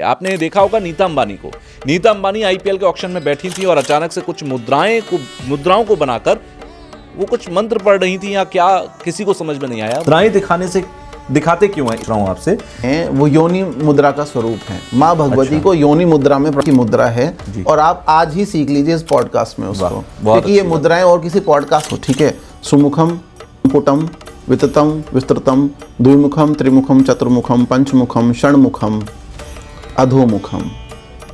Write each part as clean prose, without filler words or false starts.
आपने देखा होगा नीता अंबानी को। नीता अंबानी आईपीएल के ऑक्शन में बैठी थी और अचानक से कुछ मुद्राओं को बनाकर वो कुछ मंत्र पढ़ रही थी या क्या, किसी को समझ में नहीं आया। मुद्राएं दिखाते क्यों हैं आपसे? वो योनि मुद्रा का स्वरूप है। माँ भगवती को योनि मुद्रा में की मुद्रा है और आप आज ही सीख लीजिए इस पॉडकास्ट में उसको, क्योंकि ये मुद्राएं और किसी पॉडकास्ट हो, ठीक है। सुमुखम, पुटम, विततम, विस्तृतम, द्विमुखम, त्रिमुखम, चतुर्मुखम, पंचमुखम, षण्मुखम, अधोमुखम,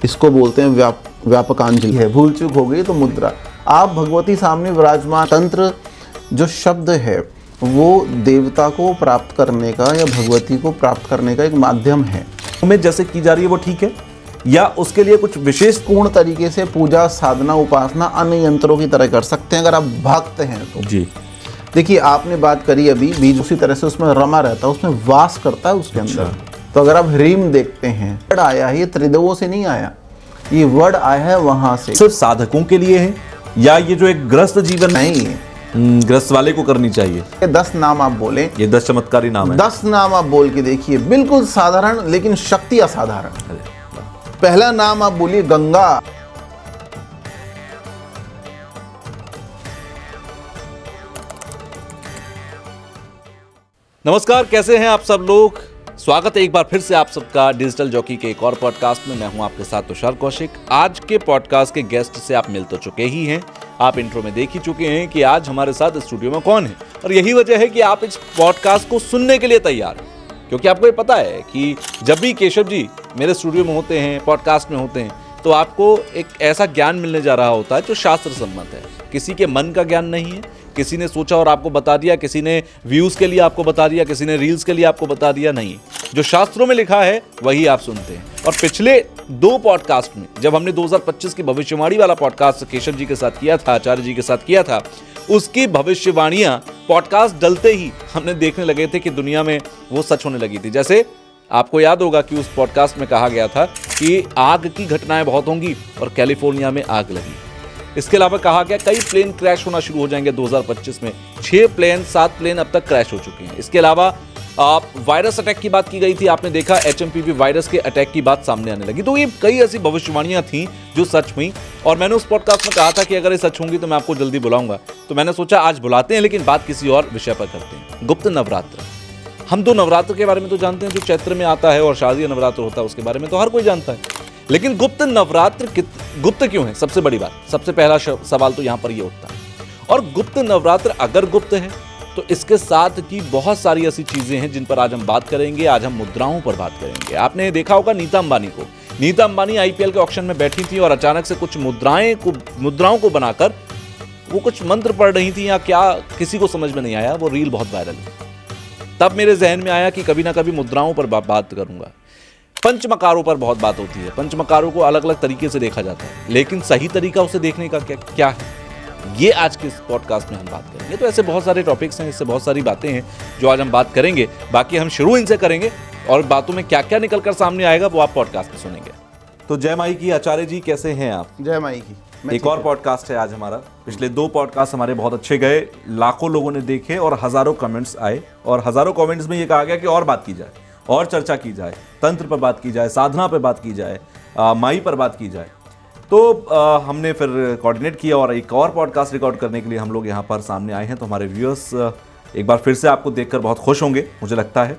इसको बोलते हैं व्यापकांजलि है। भूल चूक हो गई तो मुद्रा। आप भगवती सामने विराजमान। तंत्र जो शब्द है वो देवता को प्राप्त करने का या भगवती को प्राप्त करने का एक माध्यम है। में जैसे की जा रही है वो ठीक है या उसके लिए कुछ विशेष पूर्ण तरीके से पूजा, साधना, उपासना अन्य यंत्रों की तरह कर सकते हैं अगर आप भक्त हैं तो। जी देखिए, आपने बात करी अभी बीज उसी तरह से उसमें रमा रहता है, उसमें वास करता है उसके अंदर। तो अगर आप ह्रीम देखते हैं, वर्ड आया है, ये त्रिदेवों से नहीं आया, ये वर्ड आया है वहां से। सिर्फ साधकों के लिए है या ये जो एक ग्रस्त जीवन नहीं है, ग्रस्त वाले को करनी चाहिए? ये 10 नाम आप बोले, ये 10 चमत्कारी नाम है। 10 नाम आप बोल के देखिए, बिल्कुल साधारण लेकिन शक्ति असाधारण। पहला नाम आप बोलिए गंगा। नमस्कार, कैसे हैं आप सब लोग? स्वागत है एक बार फिर से आप सबका डिजिटल जॉकी के एक और पॉडकास्ट में। मैं हूं आपके साथ तुषार कौशिक। आज के पॉडकास्ट के गेस्ट से आप मिल तो चुके ही हैं, आप इंट्रो में देख ही चुके हैं कि आज हमारे साथ स्टूडियो में कौन है, और यही वजह है कि आप इस पॉडकास्ट को सुनने के लिए तैयार हैं, क्योंकि आपको ये पता है कि जब भी केशव जी मेरे स्टूडियो में होते हैं, पॉडकास्ट में होते हैं, तो आपको एक ऐसा ज्ञान मिलने जा रहा होता है जो शास्त्र सम्मत है। किसी के मन का ज्ञान नहीं है, किसी ने सोचा और आपको बता दिया, किसी ने व्यूज के लिए आपको बता दिया, किसी ने रील्स के लिए आपको बता दिया, नहीं। जो शास्त्रों में लिखा है वही आप सुनते हैं। और पिछले 2 पॉडकास्ट में, जब हमने 2025 की भविष्यवाणी वाला पॉडकास्ट केशव जी के साथ किया था, आचार्य जी के साथ किया था, उसकी भविष्यवाणियां पॉडकास्ट डलते ही हमने देखने लगे थे कि दुनिया में वो सच होने लगी थी। जैसे आपको याद होगा कि उस पॉडकास्ट में कहा गया था कि आग की घटनाएं बहुत होंगी और कैलिफोर्निया में आग लगी। इसके अलावा कहा गया कई प्लेन क्रैश होना शुरू हो जाएंगे 2025 में। 6 प्लेन 7 प्लेन अब तक क्रैश हो चुके हैं। इसके अलावा वायरस अटैक की बात की गई थी, आपने देखा HMPV वायरस के अटैक की बात सामने आने लगी। तो ये कई ऐसी भविष्यवाणियां थी जो सच हुई, और मैंने उस पॉडकास्ट में कहा था कि अगर ये सच होंगी तो मैं आपको जल्दी बुलाऊंगा। तो मैंने सोचा आज बुलाते हैं, लेकिन बात किसी और विषय पर करते हैं। गुप्त नवरात्र। हम तो नवरात्र के बारे में तो जानते हैं जो चैत्र में आता है, और शारदीय नवरात्र होता है उसके बारे में तो हर कोई जानता है, लेकिन गुप्त नवरात्र गुप्त क्यों है? सबसे बड़ी बात, सबसे पहला सवाल तो यहां पर ये उठता है। और गुप्त नवरात्र अगर गुप्त है तो इसके साथ की बहुत सारी ऐसी चीजें हैं जिन पर आज हम बात करेंगे। आज हम मुद्राओं पर बात करेंगे। आपने देखा होगा नीता अंबानी को। नीता अंबानी आईपीएल के ऑक्शन में बैठी थी और अचानक से कुछ मुद्राओं को बनाकर वो कुछ मंत्र पढ़ रही थी या क्या, किसी को समझ में नहीं आया। वो रील बहुत वायरल है। तब मेरे जहन में आया कि कभी ना कभी मुद्राओं पर बात करूंगा। पंचमकारों पर बहुत बात होती है। पंचमकारों को अलग अलग तरीके से देखा जाता है, लेकिन सही तरीका उसे देखने का क्या है, ये आज के इस पॉडकास्ट में हम बात करेंगे। तो ऐसे बहुत सारे टॉपिक्स हैं, इससे बहुत सारी बातें हैं जो आज हम बात करेंगे। बाकी हम शुरू इनसे करेंगे और बातों में क्या क्या निकल कर सामने आएगा वो आप पॉडकास्ट में सुनेंगे। तो जय माई की। आचार्य जी कैसे हैं आप? जय माई की। एक और पॉडकास्ट है आज हमारा। पिछले 2 पॉडकास्ट हमारे बहुत अच्छे गए, लाखों लोगों ने देखे और हजारों कमेंट्स आए, और हजारों कमेंट्स में ये कहा गया कि और बात की जाए, और चर्चा की जाए, तंत्र पर बात की जाए, साधना पर बात की जाए, माई पर बात की जाए। तो हमने फिर कोऑर्डिनेट किया और एक और पॉडकास्ट रिकॉर्ड करने के लिए हम लोग यहाँ पर सामने आए हैं। तो हमारे व्यूअर्स एक बार फिर से आपको देखकर बहुत खुश होंगे, मुझे लगता है।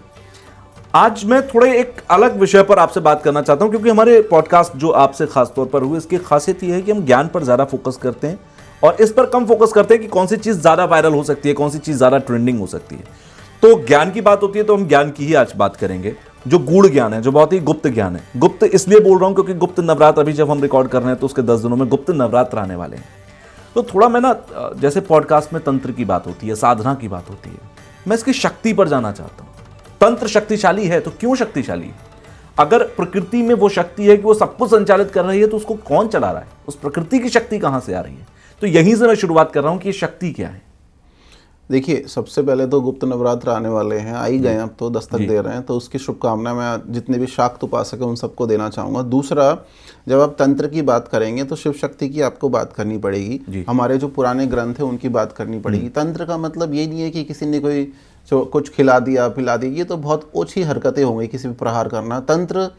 आज मैं थोड़े एक अलग विषय पर आपसे बात करना चाहता हूँ, क्योंकि हमारे पॉडकास्ट जो आपसे खास तौर पर हुए, इसकी खासियत ये है कि हम ज्ञान पर ज़्यादा फोकस करते हैं और इस पर कम फोकस करते हैं कि कौन सी चीज़ ज़्यादा वायरल हो सकती है, कौन सी चीज़ ज़्यादा ट्रेंडिंग हो सकती है। तो ज्ञान की बात होती है तो हम ज्ञान की ही आज बात करेंगे, जो गूढ़ ज्ञान है, जो बहुत ही गुप्त ज्ञान है। गुप्त इसलिए बोल रहा हूं क्योंकि गुप्त नवरात्र अभी जब हम रिकॉर्ड कर रहे हैं तो उसके 10 दिनों में गुप्त नवरात्र आने वाले हैं। तो थोड़ा मैं ना, जैसे पॉडकास्ट में तंत्र की बात होती है, साधना की बात होती है, मैं इसकी शक्ति पर जाना चाहता हूं। तंत्र शक्तिशाली है तो क्यों शक्तिशाली है? अगर प्रकृति में वो शक्ति है कि वो सब कुछ संचालित कर रही है तो उसको कौन चला रहा है? उस प्रकृति की शक्ति कहां से आ रही है? तो यहीं से मैं शुरुआत कर रहा हूं कि ये शक्ति क्या है। देखिए, सबसे पहले तो गुप्त नवरात्र आने वाले हैं, आ ही गए, अब तो दस्तक दे रहे हैं, तो उसकी शुभकामनाएं मैं जितने भी शाक्त उपासक हैं उन सबको देना चाहूँगा। दूसरा, जब आप तंत्र की बात करेंगे तो शिव शक्ति की आपको बात करनी पड़ेगी। हमारे जो पुराने ग्रंथ हैं उनकी बात करनी पड़ेगी। तंत्र का मतलब ये नहीं है कि किसी ने कोई कुछ खिला दिया पिला दिया, ये तो बहुत ओछी हरकतें होंगी किसी भी प्रहार करना। तंत्र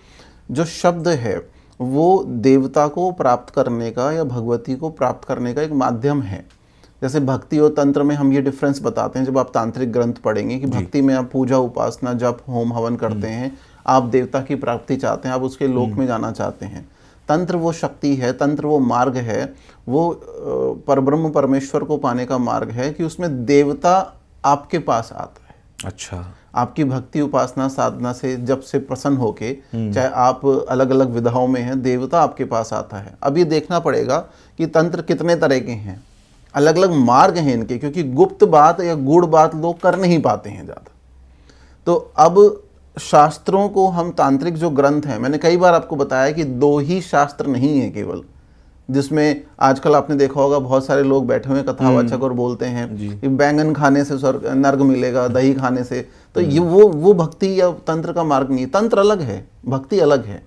जो शब्द है वो देवता को प्राप्त करने का या भगवती को प्राप्त करने का एक माध्यम है। जैसे भक्ति और तंत्र में हम ये डिफरेंस बताते हैं जब आप तांत्रिक ग्रंथ पढ़ेंगे कि भक्ति में आप पूजा उपासना जप होम हवन करते हैं, आप देवता की प्राप्ति चाहते हैं, आप उसके लोक में जाना चाहते हैं। तंत्र वो शक्ति है, तंत्र वो मार्ग है, वो परब्रह्म परमेश्वर को पाने का मार्ग है कि उसमें देवता आपके पास आता है। अच्छा, आपकी भक्ति उपासना साधना से जब से प्रसन्न होके, चाहे आप अलग अलग विधाओं में हैं, देवता आपके पास आता है। अब ये देखना पड़ेगा कि तंत्र कितने तरह के हैं, अलग अलग मार्ग हैं इनके, क्योंकि गुप्त बात या गूढ़ बात लोग कर नहीं पाते हैं ज़्यादा। तो अब शास्त्रों को हम तांत्रिक जो ग्रंथ हैं, मैंने कई बार आपको बताया कि 2 ही शास्त्र नहीं है केवल, जिसमें आजकल आपने देखा होगा बहुत सारे लोग बैठे हुए कथावाचक और बोलते हैं कि बैंगन खाने से स्वर्ग नर्क मिलेगा, दही खाने से। तो ये वो भक्ति या तंत्र का मार्ग नहीं। तंत्र अलग है, भक्ति अलग है।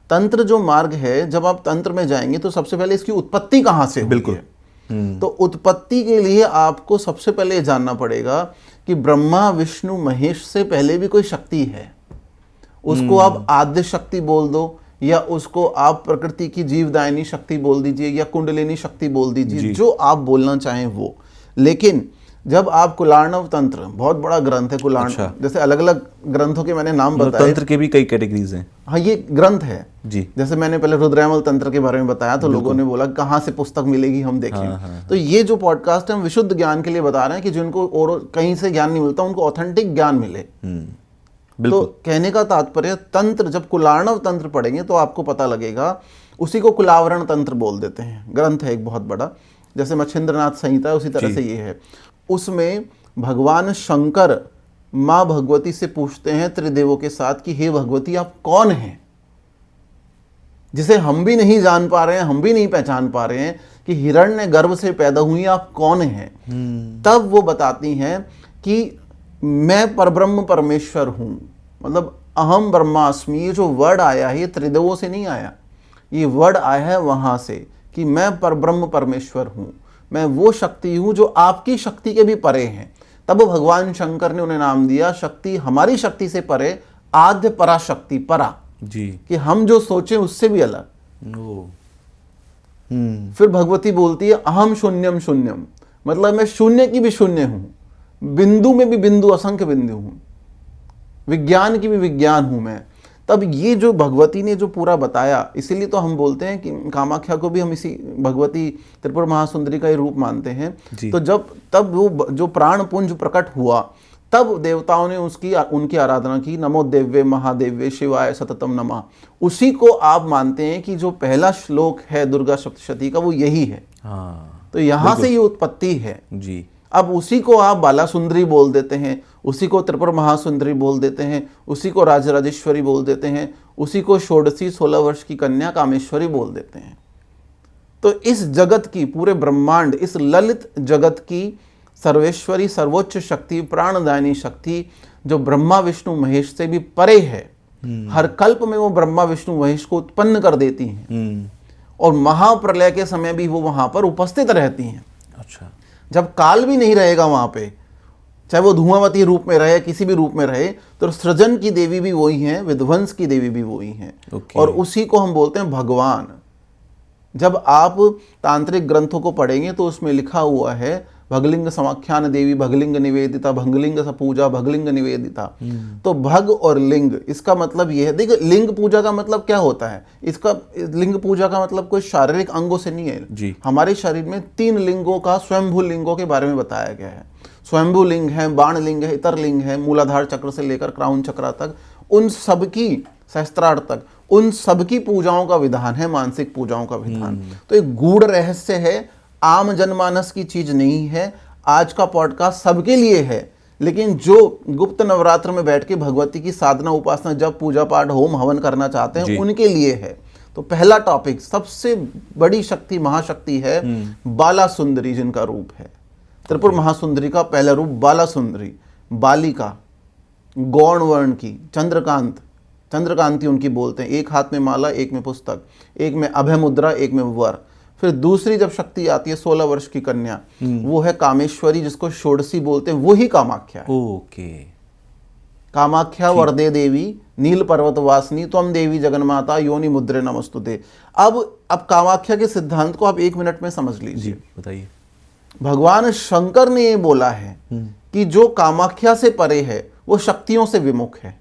तंत्र जो मार्ग है, जब आप तंत्र में जाएंगे तो सबसे पहले इसकी उत्पत्ति कहाँ से हुई है। तो उत्पत्ति के लिए आपको सबसे पहले जानना पड़ेगा कि ब्रह्मा विष्णु महेश से पहले भी कोई शक्ति है। उसको आप आद्य शक्ति बोल दो, या उसको आप प्रकृति की जीवदायिनी शक्ति बोल दीजिए, या कुंडलिनी शक्ति बोल दीजिए, जो आप बोलना चाहें वो। लेकिन जब आप कुलार्णव तंत्र, बहुत बड़ा ग्रंथ है कुलार्णव, जैसे अलग अलग ग्रंथों के मैंने नाम बताए, तंत्र के भी कई कैटेगरीज हैं। हाँ, ये ग्रंथ है जी। जैसे मैंने पहले रुद्रयामल तंत्र के बारे में बताया तो लोगों ने बोला कहाँ से पुस्तक मिलेगी, हम देखें। तो ये जो पॉडकास्ट है हम विशुद्ध ज्ञान के लिए बता रहे हैं कि जिनको और कहीं से ज्ञान नहीं मिलता उनको ऑथेंटिक ज्ञान मिले। तो कहने का तात्पर्य, तंत्र जब कुलार्णव तंत्र पढ़ेंगे तो आपको पता लगेगा, उसी को कुलावरण तंत्र बोल देते हैं। ग्रंथ है एक बहुत बड़ा, जैसे मच्छिंद्रनाथ संहिता है उसी तरह से ये है। उसमें भगवान शंकर माँ भगवती से पूछते हैं त्रिदेवों के साथ कि हे भगवती आप कौन हैं, जिसे हम भी नहीं जान पा रहे हैं, हम भी नहीं पहचान पा रहे हैं कि हिरण्य गर्भ से पैदा हुई आप कौन हैं। तब वो बताती हैं कि मैं परब्रह्म परमेश्वर हूं, मतलब अहम ब्रह्मास्मि। ये जो वर्ड आया है ये त्रिदेवों से नहीं आया, ये वर्ड आया है वहां से कि मैं परब्रह्म परमेश्वर हूं, मैं वो शक्ति हूं जो आपकी शक्ति के भी परे हैं। तब भगवान शंकर ने उन्हें नाम दिया शक्ति, हमारी शक्ति से परे आद्य पराशक्ति, परा जी, कि हम जो सोचें उससे भी अलग। फिर भगवती बोलती है अहम शून्यम शून्यम, मतलब मैं शून्य की भी शून्य हूं, बिंदु में भी बिंदु, असंख्य बिंदु हूं, विज्ञान की भी विज्ञान हूं मैं। तब ये जो भगवती ने जो पूरा बताया, इसीलिए तो हम बोलते हैं कि कामाख्या को भी हम इसी भगवती त्रिपुर महासुंदरी का ही रूप मानते हैं। तो तब वो जो प्राण पुंज प्रकट हुआ, तब देवताओं ने उनकी आराधना की। नमो देव्ये महादेव्ये शिवाय सततम नमः। उसी को आप मानते हैं कि जो पहला श्लोक है दुर्गा सप्तशती का वो यही है। तो यहाँ से ये उत्पत्ति है जी। अब उसी को आप बाला सुंदरी बोल देते हैं, उसी को त्रिपुर महासुंदरी बोल देते हैं, उसी को राजराजेश्वरी बोल देते हैं, उसी को षोडशी 16 वर्ष की कन्या कामेश्वरी बोल देते हैं। तो इस जगत की, पूरे ब्रह्मांड, इस ललित जगत की सर्वेश्वरी सर्वोच्च शक्ति, प्राणदायिनी शक्ति, जो ब्रह्मा विष्णु महेश से भी परे है, हर कल्प में वो ब्रह्मा विष्णु महेश को उत्पन्न कर देती हैं और महाप्रलय के समय भी वो वहां पर उपस्थित रहती हैं। अच्छा, जब काल भी नहीं रहेगा वहां पे, चाहे वो धुआंवती रूप में रहे, किसी भी रूप में रहे, तो सृजन की देवी भी वही हैं, विध्वंस की देवी भी वही हैं। और उसी को हम बोलते हैं भगवान। जब आप तांत्रिक ग्रंथों को पढ़ेंगे तो उसमें लिखा हुआ है भगलिंग समाख्यान देवी भगलिंग निवेदिता, भगलिंग पूजा भगलिंग निवेदिता। तो भग और लिंग, इसका मतलब ये है, देखो लिंग पूजा का मतलब क्या होता है, इसका लिंग पूजा का मतलब कोई शारीरिक अंगों से नहीं है जी। हमारे शरीर में 3 लिंगों का, स्वयंभू लिंगों के बारे में बताया गया है। स्वयंभू लिंग है, बाण लिंग है, इतर लिंग है, मूलाधार चक्र से लेकर क्राउन चक्र तक, उन सबकी, सहस्त्रार तक, उन सबकी पूजाओं का विधान है, मानसिक पूजाओं का विधान। तो एक गूढ़ रहस्य है, आम जनमानस की चीज नहीं है। आज का पॉडकास्ट सबके लिए है, लेकिन जो गुप्त नवरात्र में बैठ के भगवती की साधना उपासना जब पूजा पाठ होम हवन करना चाहते हैं उनके लिए है। तो पहला टॉपिक, सबसे बड़ी शक्ति महाशक्ति है बाला सुंदरी, जिनका रूप है त्रिपुर महासुंदरी का पहला रूप बाला सुंदरी, बालिका, गौण वर्ण की, चंद्रकांत, चंद्रकांति उनकी बोलते हैं। एक हाथ में माला, एक में पुस्तक, एक में अभय मुद्रा, एक में वर। फिर दूसरी जब शक्ति आती है 16 वर्ष की कन्या, वो है कामेश्वरी, जिसको षोडशी बोलते हैं, वो ही कामाख्या है। ओके। कामाख्या वरदे देवी नील पर्वत वासिनी त्वम देवी जगन्माता योनि मुद्रे नमस्तुते। अब कामाख्या के सिद्धांत को आप 1 मिनट में समझ लीजिए। बताइए। भगवान शंकर ने ये बोला है कि जो कामाख्या से परे है वो शक्तियों से विमुख है,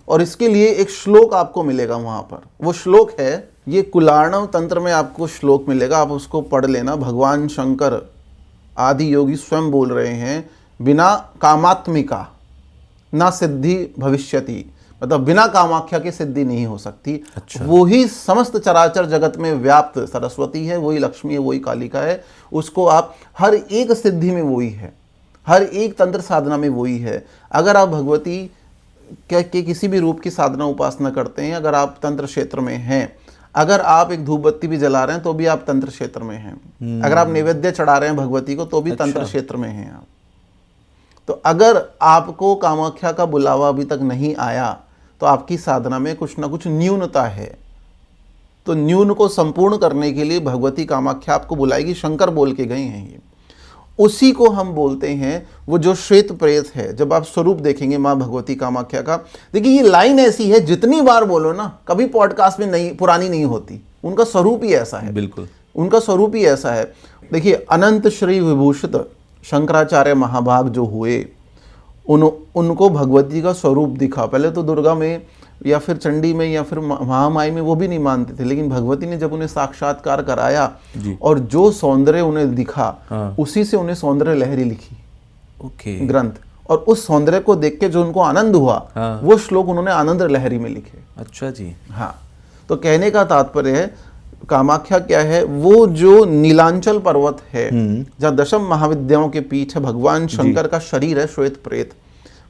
और इसके लिए एक श्लोक आपको मिलेगा वहां पर। वो श्लोक है, ये कुलार्णव तंत्र में आपको श्लोक मिलेगा, आप उसको पढ़ लेना। भगवान शंकर आदि योगी स्वयं बोल रहे हैं, बिना कामात्मिका ना सिद्धि भविष्यति, मतलब बिना कामाख्या की सिद्धि नहीं हो सकती। अच्छा। वो ही समस्त चराचर जगत में व्याप्त सरस्वती है, वही लक्ष्मी है, वही कालिका है। उसको आप हर एक सिद्धि में वही है, हर एक तंत्र साधना में वही है। अगर आप भगवती के किसी भी रूप की साधना उपासना करते हैं, अगर आप तंत्र क्षेत्र में हैं, अगर आप एक धूप बत्ती भी जला रहे हैं तो भी आप तंत्र क्षेत्र में हैं, अगर आप नैवेद्य चढ़ा रहे हैं भगवती को तो भी तंत्र क्षेत्र में हैं आप। तो अगर आपको कामाख्या का बुलावा अभी तक नहीं आया तो आपकी साधना में कुछ ना कुछ न्यूनता है। तो न्यून को संपूर्ण करने के लिए भगवती कामाख्या आपको बुलाएगी, शंकर बोल के गए हैं ये। उसी को हम बोलते हैं वो जो श्वेत प्रेत है। जब आप स्वरूप देखेंगे माँ भगवती कामाख्या का, देखिए ये लाइन ऐसी है, जितनी बार बोलो ना कभी पॉडकास्ट में नहीं पुरानी नहीं होती। उनका स्वरूप ही ऐसा है, बिल्कुल उनका स्वरूप ही ऐसा है। देखिए अनंत श्री विभूषित शंकराचार्य महाभाग जो हुए, उनको भगवती का स्वरूप दिखा। पहले तो दुर्गा में या फिर चंडी में या फिर महामाई में वो भी नहीं मानते थे, लेकिन भगवती ने जब उन्हें साक्षात्कार कराया और जो सौंदर्य उन्हें दिखा, उसी से उन्हें सौंदर्य लहरी लिखी ग्रंथ, और उस सौंदर्य को देख के जो उनको आनंद हुआ, वो श्लोक उन्होंने आनंद लहरी में लिखे। अच्छा जी। हाँ, तो कहने का तात्पर्य है कामाख्या क्या है, वो जो नीलांचल पर्वत है जहाँ दशम महाविद्याओं के पीठ है, भगवान शंकर का शरीर है श्वेत प्रेत।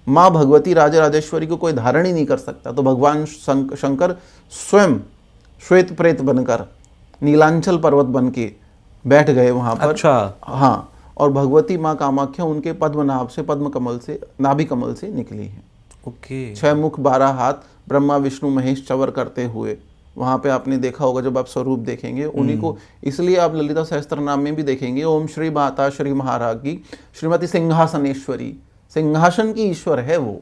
माँ भगवती राजराजेश्वरी को कोई धारण ही नहीं कर सकता, तो भगवान शंकर स्वयं श्वेत प्रेत बनकर नीलांचल पर्वत बन के बैठ गए वहां पर। अच्छा। हाँ, और भगवती माँ कामाख्या उनके पद्मनाभ से, पद्म कमल से, नाभि कमल से निकली है। ओके। 6 मुख 12 हाथ, ब्रह्मा विष्णु महेश चवर करते हुए वहां पे आपने देखा होगा। जब आप स्वरूप देखेंगे उन्हीं को, इसलिए आप ललिता सहस्त्र नाम में भी देखेंगे, ओम श्री माता श्री महारागी श्रीमती सिंहासनेश्वरी, सिंहासन की ईश्वर है वो।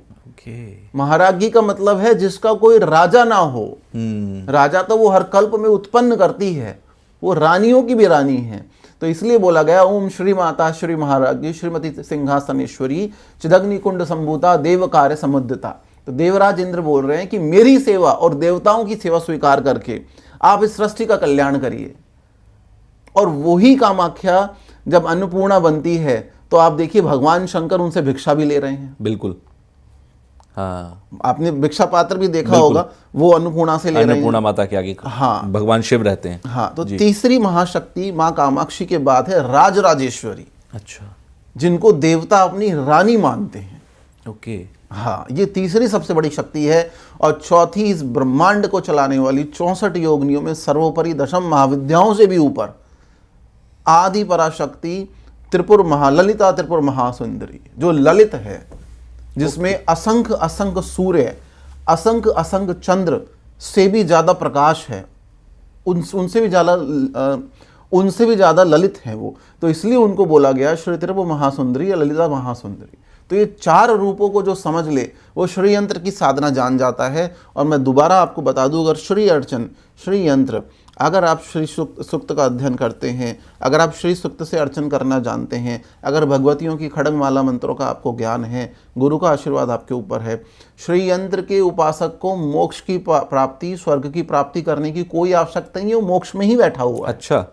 महारागी का मतलब है जिसका कोई राजा ना हो। राजा तो वो हर कल्प में उत्पन्न करती है, वो रानियों की भी रानी है। तो इसलिए बोला गया ओम श्री माता श्री महारागी श्रीमती सिंहासनेश्वरी चिदग्नि कुंड संभूता देव कार्य समुद्रता। तो देवराज इंद्र बोल रहे हैं कि मेरी सेवा और देवताओं की सेवा स्वीकार करके आप इस सृष्टि का कल्याण करिए। और वही कामाख्या जब अन्नपूर्णा बनती है तो आप देखिए भगवान शंकर उनसे भिक्षा भी ले रहे हैं। बिल्कुल। हाँ, आपने भिक्षा पात्र भी देखा होगा, वो अन्नपूर्णा से ले रहे हैं। अन्नपूर्णा माता के आगे हाँ भगवान शिव रहते हैं। हाँ, तो तीसरी महाशक्ति माँ कामाक्षी के बाद है राजराजेश्वरी। अच्छा। जिनको देवता अपनी रानी मानते हैं। ओके। हाँ, ये तीसरी सबसे बड़ी शक्ति है। और चौथी, इस ब्रह्मांड को चलाने वाली 64 योगिनियों में सर्वोपरि दशम महाविद्याओं से भी ऊपर आदि पराशक्ति त्रिपुर ललिता त्रिपुर महासुंदरी, जो ललित है, जिसमें असंख्य असंख्य सूर्य, असंख्य असंख्य चंद्र से भी ज्यादा प्रकाश है, उनसे भी ज्यादा ललित है वो। तो इसलिए उनको बोला गया श्री त्रिपुर महासुंदरी या ललिता महासुंदरी। तो ये 4 रूपों को जो समझ ले वो श्री यंत्र की साधना जान जाता है। और मैं दोबारा आपको बता दूं, अगर श्री अर्चन, श्री यंत्र, अगर आप श्री सूक्त का अध्ययन करते हैं, अगर आप श्री सूक्त से अर्चन करना जानते हैं, अगर भगवतियों की खड़गमाला मंत्रों का आपको ज्ञान है, गुरु का आशीर्वाद आपके ऊपर है, श्री यंत्र के उपासक को मोक्ष की प्राप्ति, स्वर्ग की प्राप्ति करने की कोई आवश्यकता नहीं है, वो मोक्ष में ही बैठा हुआ है। अच्छा।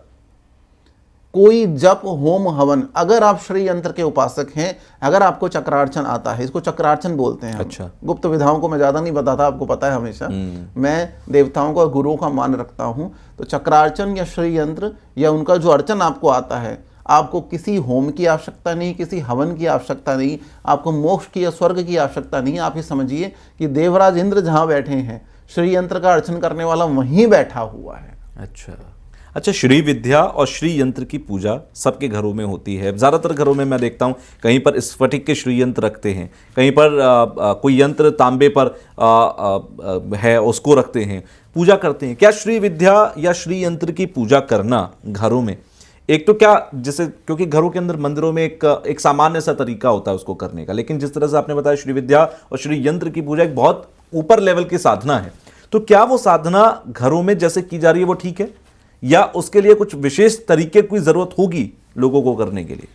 कोई जप होम हवन, अगर आप श्री यंत्र के उपासक हैं, अगर आपको चक्रार्चन आता है, इसको चक्रार्चन बोलते हैं। अच्छा। गुप्त विधाओं को मैं ज्यादा नहीं बताता, आपको पता है हमेशा मैं देवताओं को और गुरुओं का मान रखता हूं। तो चक्रार्चन या श्री यंत्र या उनका जो अर्चन आपको आता है, आपको किसी होम की आवश्यकता नहीं, किसी हवन की आवश्यकता नहीं, आपको मोक्ष की या स्वर्ग की आवश्यकता नहीं। आप ये समझिए कि देवराज इंद्र जहां बैठे हैं, श्री यंत्र का अर्चन करने वाला वहीं बैठा हुआ है। अच्छा, श्री विद्या और श्री यंत्र की पूजा सबके घरों में होती है। ज़्यादातर घरों में मैं देखता हूँ कहीं पर स्फटिक के श्री यंत्र रखते हैं, कहीं पर कोई यंत्र तांबे पर है उसको रखते हैं, पूजा करते हैं। क्या श्री विद्या या श्री यंत्र की पूजा करना घरों में एक तो क्या, जैसे क्योंकि घरों के अंदर मंदिरों में एक सामान्य सा तरीका होता है उसको करने का, लेकिन जिस तरह से आपने बताया श्री विद्या और श्री यंत्र की पूजा एक बहुत ऊपर लेवल की साधना है, तो क्या वो साधना घरों में जैसे की जा रही है वो ठीक है, या उसके लिए कुछ विशेष तरीके की जरूरत होगी लोगों को करने के लिए?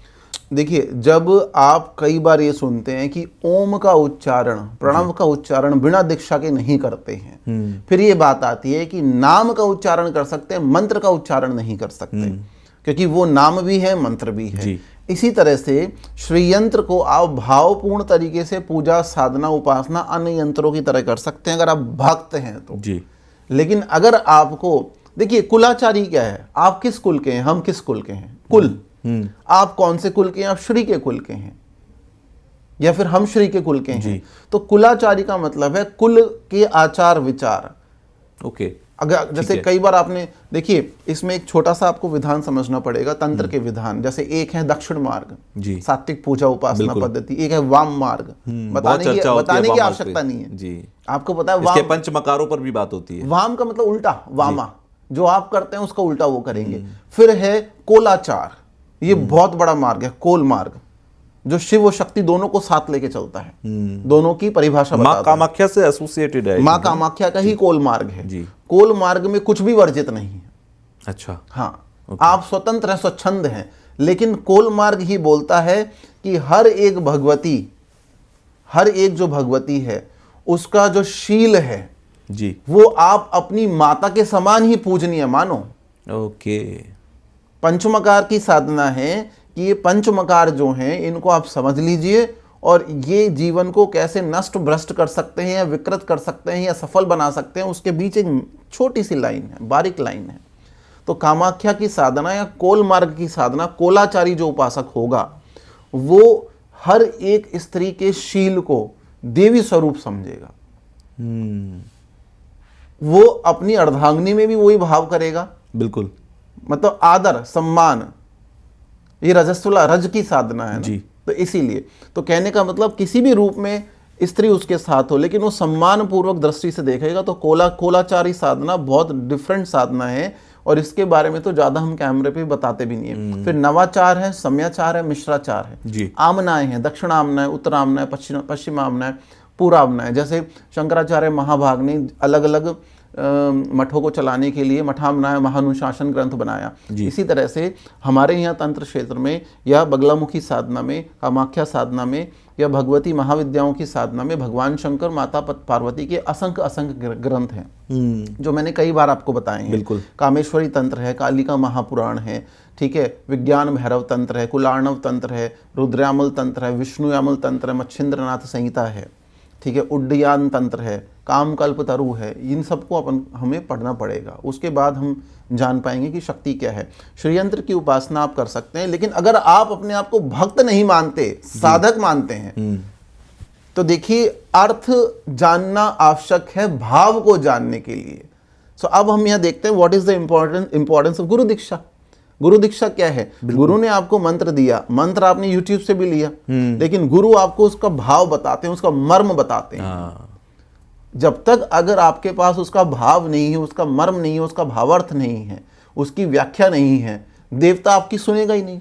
देखिए, जब आप कई बार ये सुनते हैं कि ओम का उच्चारण, प्रणव का उच्चारण बिना दीक्षा के नहीं करते हैं, फिर ये बात आती है कि नाम का उच्चारण कर सकते हैं, मंत्र का उच्चारण नहीं कर सकते, क्योंकि वो नाम भी है, मंत्र भी है। इसी तरह से श्री यंत्र को आप भावपूर्ण तरीके से पूजा, साधना, उपासना अन्य यंत्रों की तरह कर सकते हैं अगर आप भक्त हैं तो जी। लेकिन अगर आपको, देखिए कुलाचारी क्या है, आप किस कुल के हैं, हम किस कुल के हैं, कुल, आप कौन से कुल के हैं, आप श्री के कुल के हैं या फिर हम श्री के कुल के हैं, तो कुलाचारी का मतलब है कुल के आचार विचार। ओके। अगर जैसे कई बार आपने, देखिए इसमें एक छोटा सा आपको विधान समझना पड़ेगा, तंत्र के विधान। जैसे एक है दक्षिण मार्ग, सात्विक पूजा उपासना पद्धति, एक है वाम मार्ग, बताने की आवश्यकता नहीं है जी। आपको पता है इसके पंचमकारों पर भी बात होती है। वाम का मतलब उल्टा, वामा, जो आप करते हैं उसका उल्टा वो करेंगे। फिर है कोलाचार, ये बहुत बड़ा मार्ग है, कोल मार्ग, जो शिव और शक्ति दोनों को साथ लेके चलता है, दोनों की परिभाषा बताता है। माँ कामाख्या से एसोसिएटेड है, माँ कामाख्या का ही कोल मार्ग है जी। कोल मार्ग में कुछ भी वर्जित नहीं है। अच्छा। हाँ, आप स्वतंत्र हैं, स्वच्छंद हैं, लेकिन कोल मार्ग ही बोलता है कि हर एक भगवती, हर एक जो भगवती है उसका जो शील है जी, वो आप अपनी माता के समान ही पूजनीय मानो। ओके। पंचमकार की साधना है कि ये पंचमकार जो हैं इनको आप समझ लीजिए और ये जीवन को कैसे नष्ट भ्रष्ट कर सकते हैं या विकृत कर सकते हैं या सफल बना सकते हैं, उसके बीच एक छोटी सी लाइन है, बारीक लाइन है। तो कामाख्या की साधना या कोल मार्ग की साधना, कोलाचारी जो उपासक होगा वो हर एक स्त्री के शील को देवी स्वरूप समझेगा। वो अपनी अर्धांगिनी में भी वही भाव करेगा, बिल्कुल, मतलब आदर सम्मान, ये रजस्वला, रज की साधना है ना, तो इसीलिए तो कहने का मतलब किसी भी रूप में स्त्री उसके साथ हो लेकिन वो सम्मान पूर्वक दृष्टि से देखेगा। तो कोलाचारी साधना बहुत डिफरेंट साधना है और इसके बारे में तो ज्यादा हम कैमरे पे बताते भी नहीं है। फिर नवाचार है, सम्याचार है, मिश्राचार है, आमनाएं हैं, दक्षिण आमनाएं, उत्तर आमनाएं, पश्चिम आमनाएं, पूर्व आमनाएं। जैसे शंकराचार्य महाभाग ने अलग अलग मठों को चलाने के लिए मठामनाय महानुशासन ग्रंथ बनाया। इसी तरह से हमारे यहाँ तंत्र क्षेत्र में या बगलामुखी साधना में, कामाख्या साधना में या भगवती महाविद्याओं की साधना में भगवान शंकर, माता पार्वती के असंख्य ग्रंथ हैं जो मैंने कई बार आपको बताए हैं। बिल्कुल। कामेश्वरी तंत्र है, कालिका महापुराण है, ठीक है, विज्ञान भैरव तंत्र है, कुलार्णव तंत्र है, रुद्रयामल तंत्र है, विष्णुयामल तंत्र है, मच्छिंद्रनाथ संहिता है, ठीक है, उड्डयन तंत्र है, कामकल्प तरु है। इन सबको हमें पढ़ना पड़ेगा, उसके बाद हम जान पाएंगे कि शक्ति क्या है। श्रीयंत्र की उपासना आप कर सकते हैं, लेकिन अगर आप अपने आप को भक्त नहीं मानते, साधक मानते हैं, तो देखिए अर्थ जानना आवश्यक है भाव को जानने के लिए। सो अब हम यहाँ देखते हैं what is the importance of गुरु दीक्षा। गुरु दीक्षा क्या है? गुरु ने आपको मंत्र दिया, मंत्र आपने यूट्यूब से भी लिया, लेकिन गुरु आपको उसका भाव बताते हैं, उसका मर्म बताते हैं। जब तक अगर आपके पास उसका भाव नहीं है, उसका मर्म नहीं है, उसका भावार्थ नहीं है, उसकी व्याख्या नहीं है, देवता आपकी सुनेगा ही नहीं,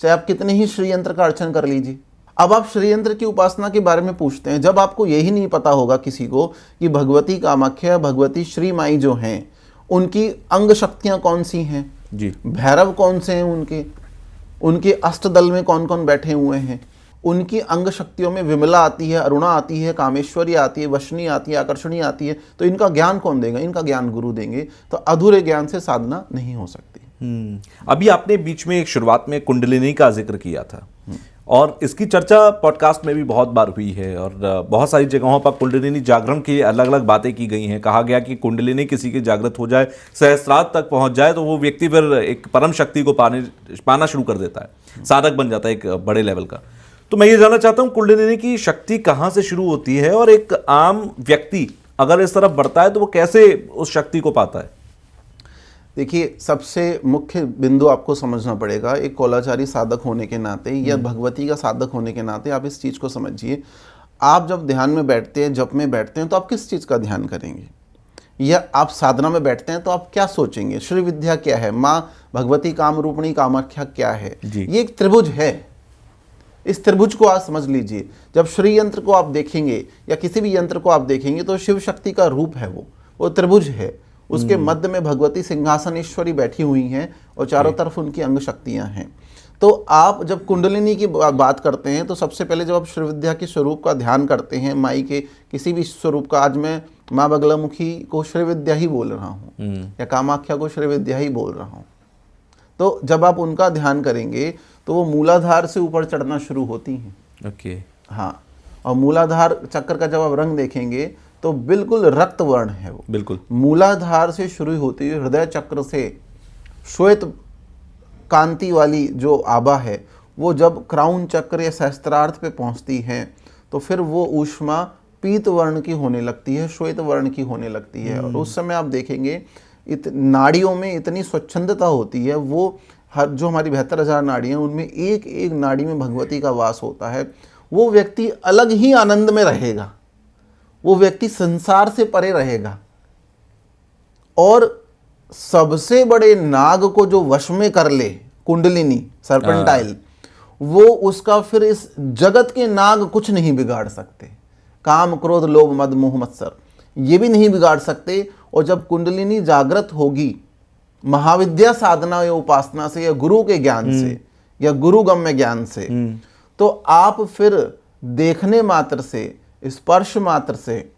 चाहे आप कितने ही श्रीयंत्र का अर्चन कर लीजिए। अब आप श्रीयंत्र की उपासना के बारे में पूछते हैं, जब आपको यही नहीं पता होगा किसी को कि भगवती कामाख्या, भगवती श्री माई जो हैं उनकी अंग शक्तियां कौन सी हैं जी, भैरव कौन से हैं, उनके अष्टदल में कौन कौन बैठे हुए हैं, उनकी अंग शक्तियों में विमला आती है, अरुणा आती है, कामेश्वरी आती है, वशनी आती है, आकर्षणी आती है, तो इनका ज्ञान कौन देगा? इनका ज्ञान गुरु देंगे। तो अधूरे ज्ञान से साधना नहीं हो सकती। अभी आपने बीच में एक शुरुआत में कुंडलिनी का जिक्र किया था और इसकी चर्चा पॉडकास्ट में भी बहुत बार हुई है और बहुत सारी जगहों पर कुंडलिनी जागरण की अलग अलग बातें की गई हैं। कहा गया कि कुंडलिनी किसी की जागृत हो जाए, सहस्रार तक पहुंच जाए, तो वो व्यक्ति फिर एक परम शक्ति को पाना शुरू कर देता है, साधक बन जाता है एक बड़े लेवल का। तो मैं ये जानना चाहता हूँ कुंडलिनी की शक्ति कहाँ से शुरू होती है और एक आम व्यक्ति अगर इस तरफ बढ़ता है तो वो कैसे उस शक्ति को पाता है? देखिए, सबसे मुख्य बिंदु आपको समझना पड़ेगा, एक कोलाचारी साधक होने के नाते या भगवती का साधक होने के नाते आप इस चीज़ को समझिए। आप जब ध्यान में बैठते हैं, जप में बैठते हैं, तो आप किस चीज़ का ध्यान करेंगे? या आप साधना में बैठते हैं तो आप क्या सोचेंगे, श्री विद्या क्या है, माँ भगवती काम रूपणी कामाख्या क्या है। ये एक त्रिभुज है, इस त्रिभुज को आप समझ लीजिए। जब श्री यंत्र को आप देखेंगे या किसी भी यंत्र को आप देखेंगे तो शिव शक्ति का रूप है, वो त्रिभुज है। उसके मध्य में भगवती सिंहासनेश्वरी बैठी हुई हैं और चारों तरफ उनकी अंग शक्तियां हैं। तो आप जब कुंडलिनी की बात करते हैं तो सबसे पहले जब आप श्री विद्या के स्वरूप का ध्यान करते हैं, माई के किसी भी स्वरूप का, आज मैं माँ बगलामुखी को श्री विद्या ही बोल रहा हूँ या कामाख्या को श्री विद्या ही बोल रहा हूँ, तो जब आप उनका ध्यान करेंगे तो वो मूलाधार से ऊपर चढ़ना शुरू होती हैं। ओके। हाँ, और मूलाधार चक्र का जब आप रंग देखेंगे तो बिल्कुल रक्त वर्ण है वो, बिल्कुल मूलाधार से शुरू होती है, हृदय चक्र से श्वेत कांति वाली जो आभा है वो जब क्राउन चक्र या सहस्त्रार्थ पे पहुंचती है तो फिर वो ऊष्मा पीत वर्ण की होने लगती है, श्वेत वर्ण की होने लगती है। और उस समय आप देखेंगे नाड़ियों में इतनी स्वच्छंदता होती है, वो हर जो हमारी 72,000 नाड़ी हैं उनमें एक एक नाड़ी में भगवती का वास होता है। वो व्यक्ति अलग ही आनंद में रहेगा, वो व्यक्ति संसार से परे रहेगा। और सबसे बड़े नाग को जो वश में कर ले कुंडलिनी सर्पेंटाइल, वो उसका फिर इस जगत के नाग कुछ नहीं बिगाड़ सकते। काम क्रोध लोभ मद मोह मत्सर ये भी नहीं बिगाड़ सकते। और जब कुंडलिनी जागृत होगी महाविद्या साधना या उपासना से या गुरु के ज्ञान से या गुरुगम्य ज्ञान से, तो आप फिर देखने मात्र से, स्पर्श मात्र से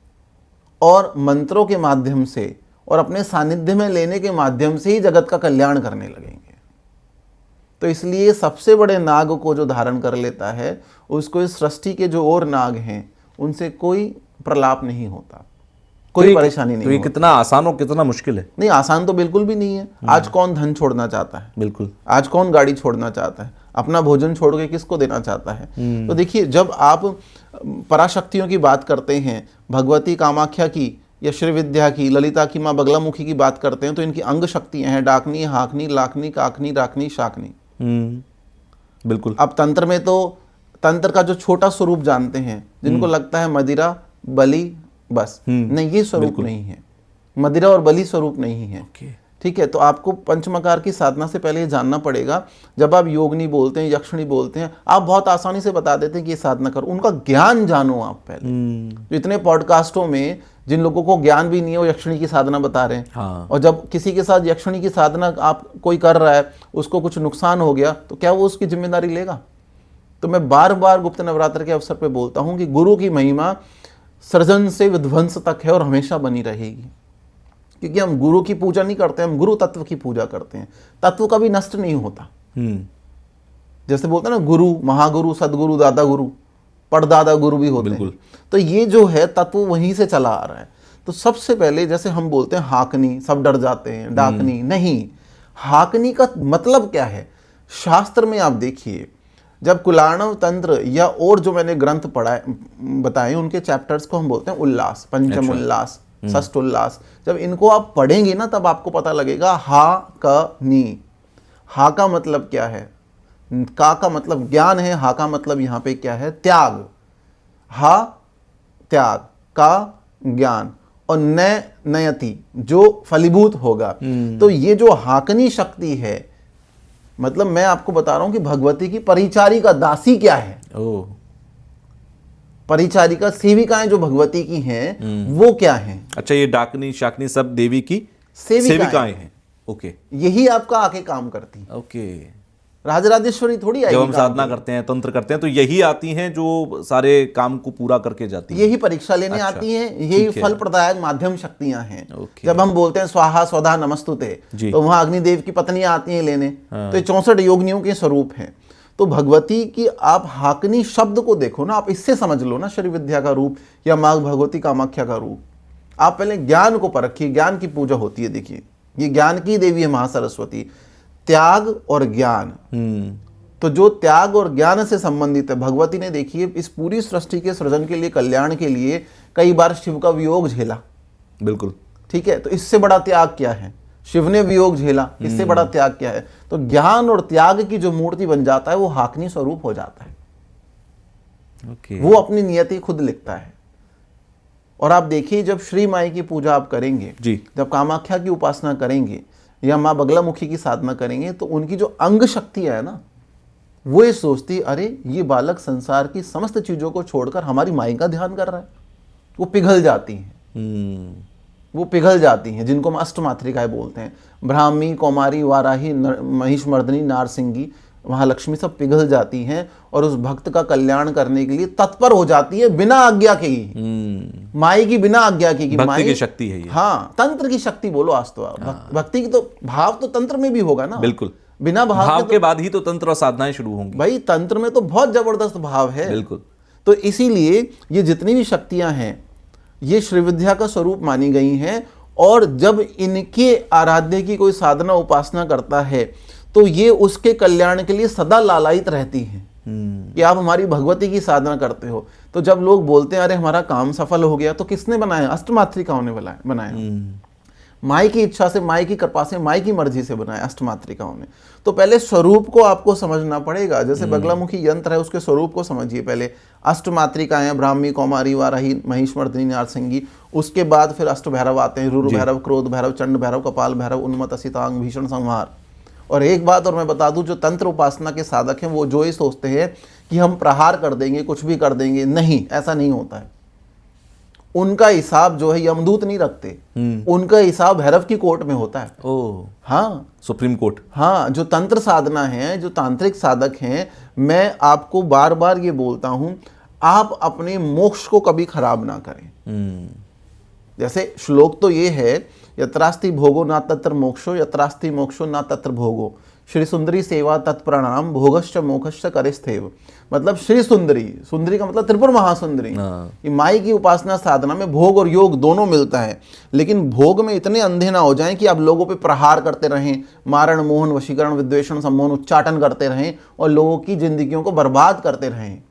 और मंत्रों के माध्यम से और अपने सानिध्य में लेने के माध्यम से ही जगत का कल्याण करने लगेंगे। तो इसलिए सबसे बड़े नाग को जो धारण कर लेता है उसको इस सृष्टि के जो और नाग हैं उनसे कोई प्रलाप नहीं होता, कोई परेशानी नहीं। तो ये कितना आसान और कितना मुश्किल है? नहीं, आसान तो बिल्कुल भी नहीं है। आज कौन धन छोड़ना चाहता है? बिल्कुल। आज कौन गाड़ी छोड़ना चाहता है? अपना भोजन छोड़ के किसको देना चाहता है? तो देखिए, जब आप पराशक्तियों की बात करते हैं, भगवती कामाख्या की या श्री विद्या की, ललिता की, माँ बगलामुखी की बात करते हैं तो इनकी अंग शक्तियां हैं, डाकनी, हाकनी, लाखनी, काकनी, राखनी, शाकनी। बिल्कुल। अब तंत्र में तो तंत्र का जो छोटा स्वरूप जानते हैं, जिनको लगता है मदिरा बलि बस, नहीं, ये स्वरूप नहीं है, मदिरा और बलि स्वरूप नहीं है। ठीक है, तो आपको पंचमकार की साधना से पहले ये जानना पड़ेगा। जब आप योगनी बोलते हैं, यक्षिणी बोलते हैं, आप बहुत आसानी से बता देते हैं कि ये साधना करो, उनका ज्ञान जानो आप पहले। तो इतने पॉडकास्टों में जिन लोगों को ज्ञान भी नहीं है वो यक्षिणी की साधना बता रहे हैं। हाँ। और जब किसी के साथ यक्षिणी की साधना आप कोई कर रहा है, उसको कुछ नुकसान हो गया तो क्या वो उसकी जिम्मेदारी लेगा? तो मैं बार बार गुप्त नवरात्र के अवसर पर बोलता हूँ कि गुरु की महिमा सृजन से विध्वंस तक है और हमेशा बनी रहेगी। क्योंकि हम गुरु की पूजा नहीं करते, हम गुरु तत्व की पूजा करते हैं। तत्व कभी नष्ट नहीं होता। जैसे बोलते हैं ना, गुरु, महागुरु, सदगुरु, दादा गुरु, परदादा गुरु भी होते हैं। तो ये जो है तत्व वहीं से चला आ रहा है। तो सबसे पहले जैसे हम बोलते हैं हाकनी, सब डर जाते हैं, डाकनी नहीं। हाकनी का मतलब क्या है? शास्त्र में आप देखिए, जब कुलार्णव तंत्र या और जो मैंने ग्रंथ बताए उनके चैप्टर्स को हम बोलते हैं उल्लास, पंचम उल्लास, षष्ठ उल्लास। जब इनको आप पढ़ेंगे ना तब आपको पता लगेगा हा क नी। हा का मतलब क्या है? का मतलब ज्ञान है, हा का मतलब यहाँ पे क्या है? त्याग। हा त्याग, का ज्ञान, और नयति जो फलीभूत होगा। तो ये जो हाकनी शक्ति है, मतलब मैं आपको बता रहा हूं कि भगवती की परिचारिका, दासी क्या है? परिचारिका, सेविकाएं जो भगवती की हैं वो क्या हैं? अच्छा, ये डाकनी शाकनी सब देवी की सेविकाएं हैं। ओके, यही आपका आके काम करती। ओके, राजराजेश्वरी थोड़ी आएगी। जब हम साधना करते हैं, तंत्र करते हैं, तो यही आती हैं जो सारे काम को पूरा करके जाती हैं। यही परीक्षा लेने आती हैं, यही फल प्रदायक माध्यम शक्तियां हैं। जब हम बोलते हैं स्वाहा स्वधा नमस्तुते, तो वहां अग्निदेव की पत्नियां आती हैं लेने। तो ये 64 योगिनियों के स्वरूप हैं। तो भगवती की आप हाकनी शब्द को देखो ना, आप इससे समझ लो ना श्री विद्या का रूप या माँ भगवती कामाख्या का रूप। आप पहले ज्ञान को परखिए, ज्ञान की पूजा होती है। देखिए, ये ज्ञान की देवी है महासरस्वती, त्याग और ज्ञान। तो जो त्याग और ज्ञान से संबंधित है, भगवती ने देखिए इस पूरी सृष्टि के सृजन के लिए, कल्याण के लिए कई बार शिव का वियोग झेला। बिल्कुल, ठीक है, तो इससे बड़ा त्याग क्या है? शिव ने वियोग झेला, इससे बड़ा त्याग क्या है? तो ज्ञान और त्याग की जो मूर्ति बन जाता है वो हाकनी स्वरूप हो जाता है। वो अपनी नियति खुद लिखता है। और आप देखिए जब श्री माई की पूजा आप करेंगे जी, जब कामाख्या की उपासना करेंगे या माँ बगलामुखी की साधना करेंगे तो उनकी जो अंग शक्ति है ना, वो ये सोचती है अरे ये बालक संसार की समस्त चीजों को छोड़कर हमारी माई का ध्यान कर रहा है। वो पिघल जाती हैं, वो पिघल जाती हैं, जिनको हम अष्टमातृकाएं बोलते हैं। ब्राह्मी, कौमारी, वाराही, महिषमर्दिनी, नारसिंगी, महालक्ष्मी सब पिघल जाती हैं और उस भक्त का कल्याण करने के लिए तत्पर हो जाती है बिना आज्ञा के ही, माई की बिना आज्ञा की। भक्ति की शक्ति है ये। हाँ, तंत्र की शक्ति बोलो आज तो आप। भक्ति की तो भाव तो तंत्र में भी होगा ना। बिल्कुल, बिना भाव के बाद ही तो तंत्र और साधनाएं शुरू होंगी। भाई तंत्र में तो बहुत जबरदस्त भाव है। बिल्कुल। तो इसीलिए ये जितनी भी शक्तियां हैं ये श्री विद्या का स्वरूप मानी गई हैं, और जब इनके आराध्य की कोई साधना उपासना करता है तो ये उसके कल्याण के लिए सदा लालायित रहती हैं कि आप हमारी भगवती की साधना करते हो। तो जब लोग बोलते हैं अरे हमारा काम सफल हो गया, तो किसने बनाया? अष्टमातृकाओं ने बनाया। माई की इच्छा से, माई की कृपा से, माई की मर्जी से बनाया अष्टमातृकाओं ने। तो पहले स्वरूप को आपको समझना पड़ेगा। जैसे बगलामुखी यंत्र है, उसके स्वरूप को समझिए पहले। अष्टमातृकाएं ब्राह्मी, कौमारी, वाराही, महिषमर्दिनी, नारसिंगी। उसके बाद फिर अष्टभैरव आते हैं, रुरु भैरव, क्रोध भैरव, चंड भैरव, कपाल भैरव, उन्मत्त, असितांग, भीषण संहार। और एक बात और मैं बता दूं, जो तंत्र उपासना के साधक हैं वो जो ये सोचते हैं कि हम प्रहार कर देंगे, कुछ भी कर देंगे, नहीं, ऐसा नहीं होता है। उनका हिसाब जो है यमदूत नहीं रखते, उनका हिसाब भैरव की कोर्ट में होता है। ओह, हाँ, सुप्रीम कोर्ट। हाँ, जो तंत्र साधना है, जो तांत्रिक साधक हैं, मैं आपको बार बार ये बोलता हूं, आप अपने मोक्ष को कभी खराब ना करें। जैसे श्लोक तो ये है, यत्रास्ति भोगो ना तत्र मोक्षो, यत्रास्ति मोक्षो ना तत्र भोगो, श्री सुंदरी सेवा तत्प्रणाम, भोगश्च मोक्षश्च करेस्थेव। मतलब श्री सुंदरी, सुंदरी का मतलब त्रिपुर महासुंदरी। ये माई की उपासना साधना में भोग और योग दोनों मिलता है, लेकिन भोग में इतने अंधे ना हो जाएं कि आप लोगों पे प्रहार करते रहें, मारण, मोहन, वशीकरण, विद्वेषण, सम्मोहन, उच्चाटन करते रहें और लोगों की जिंदगियों को बर्बाद करते रहें।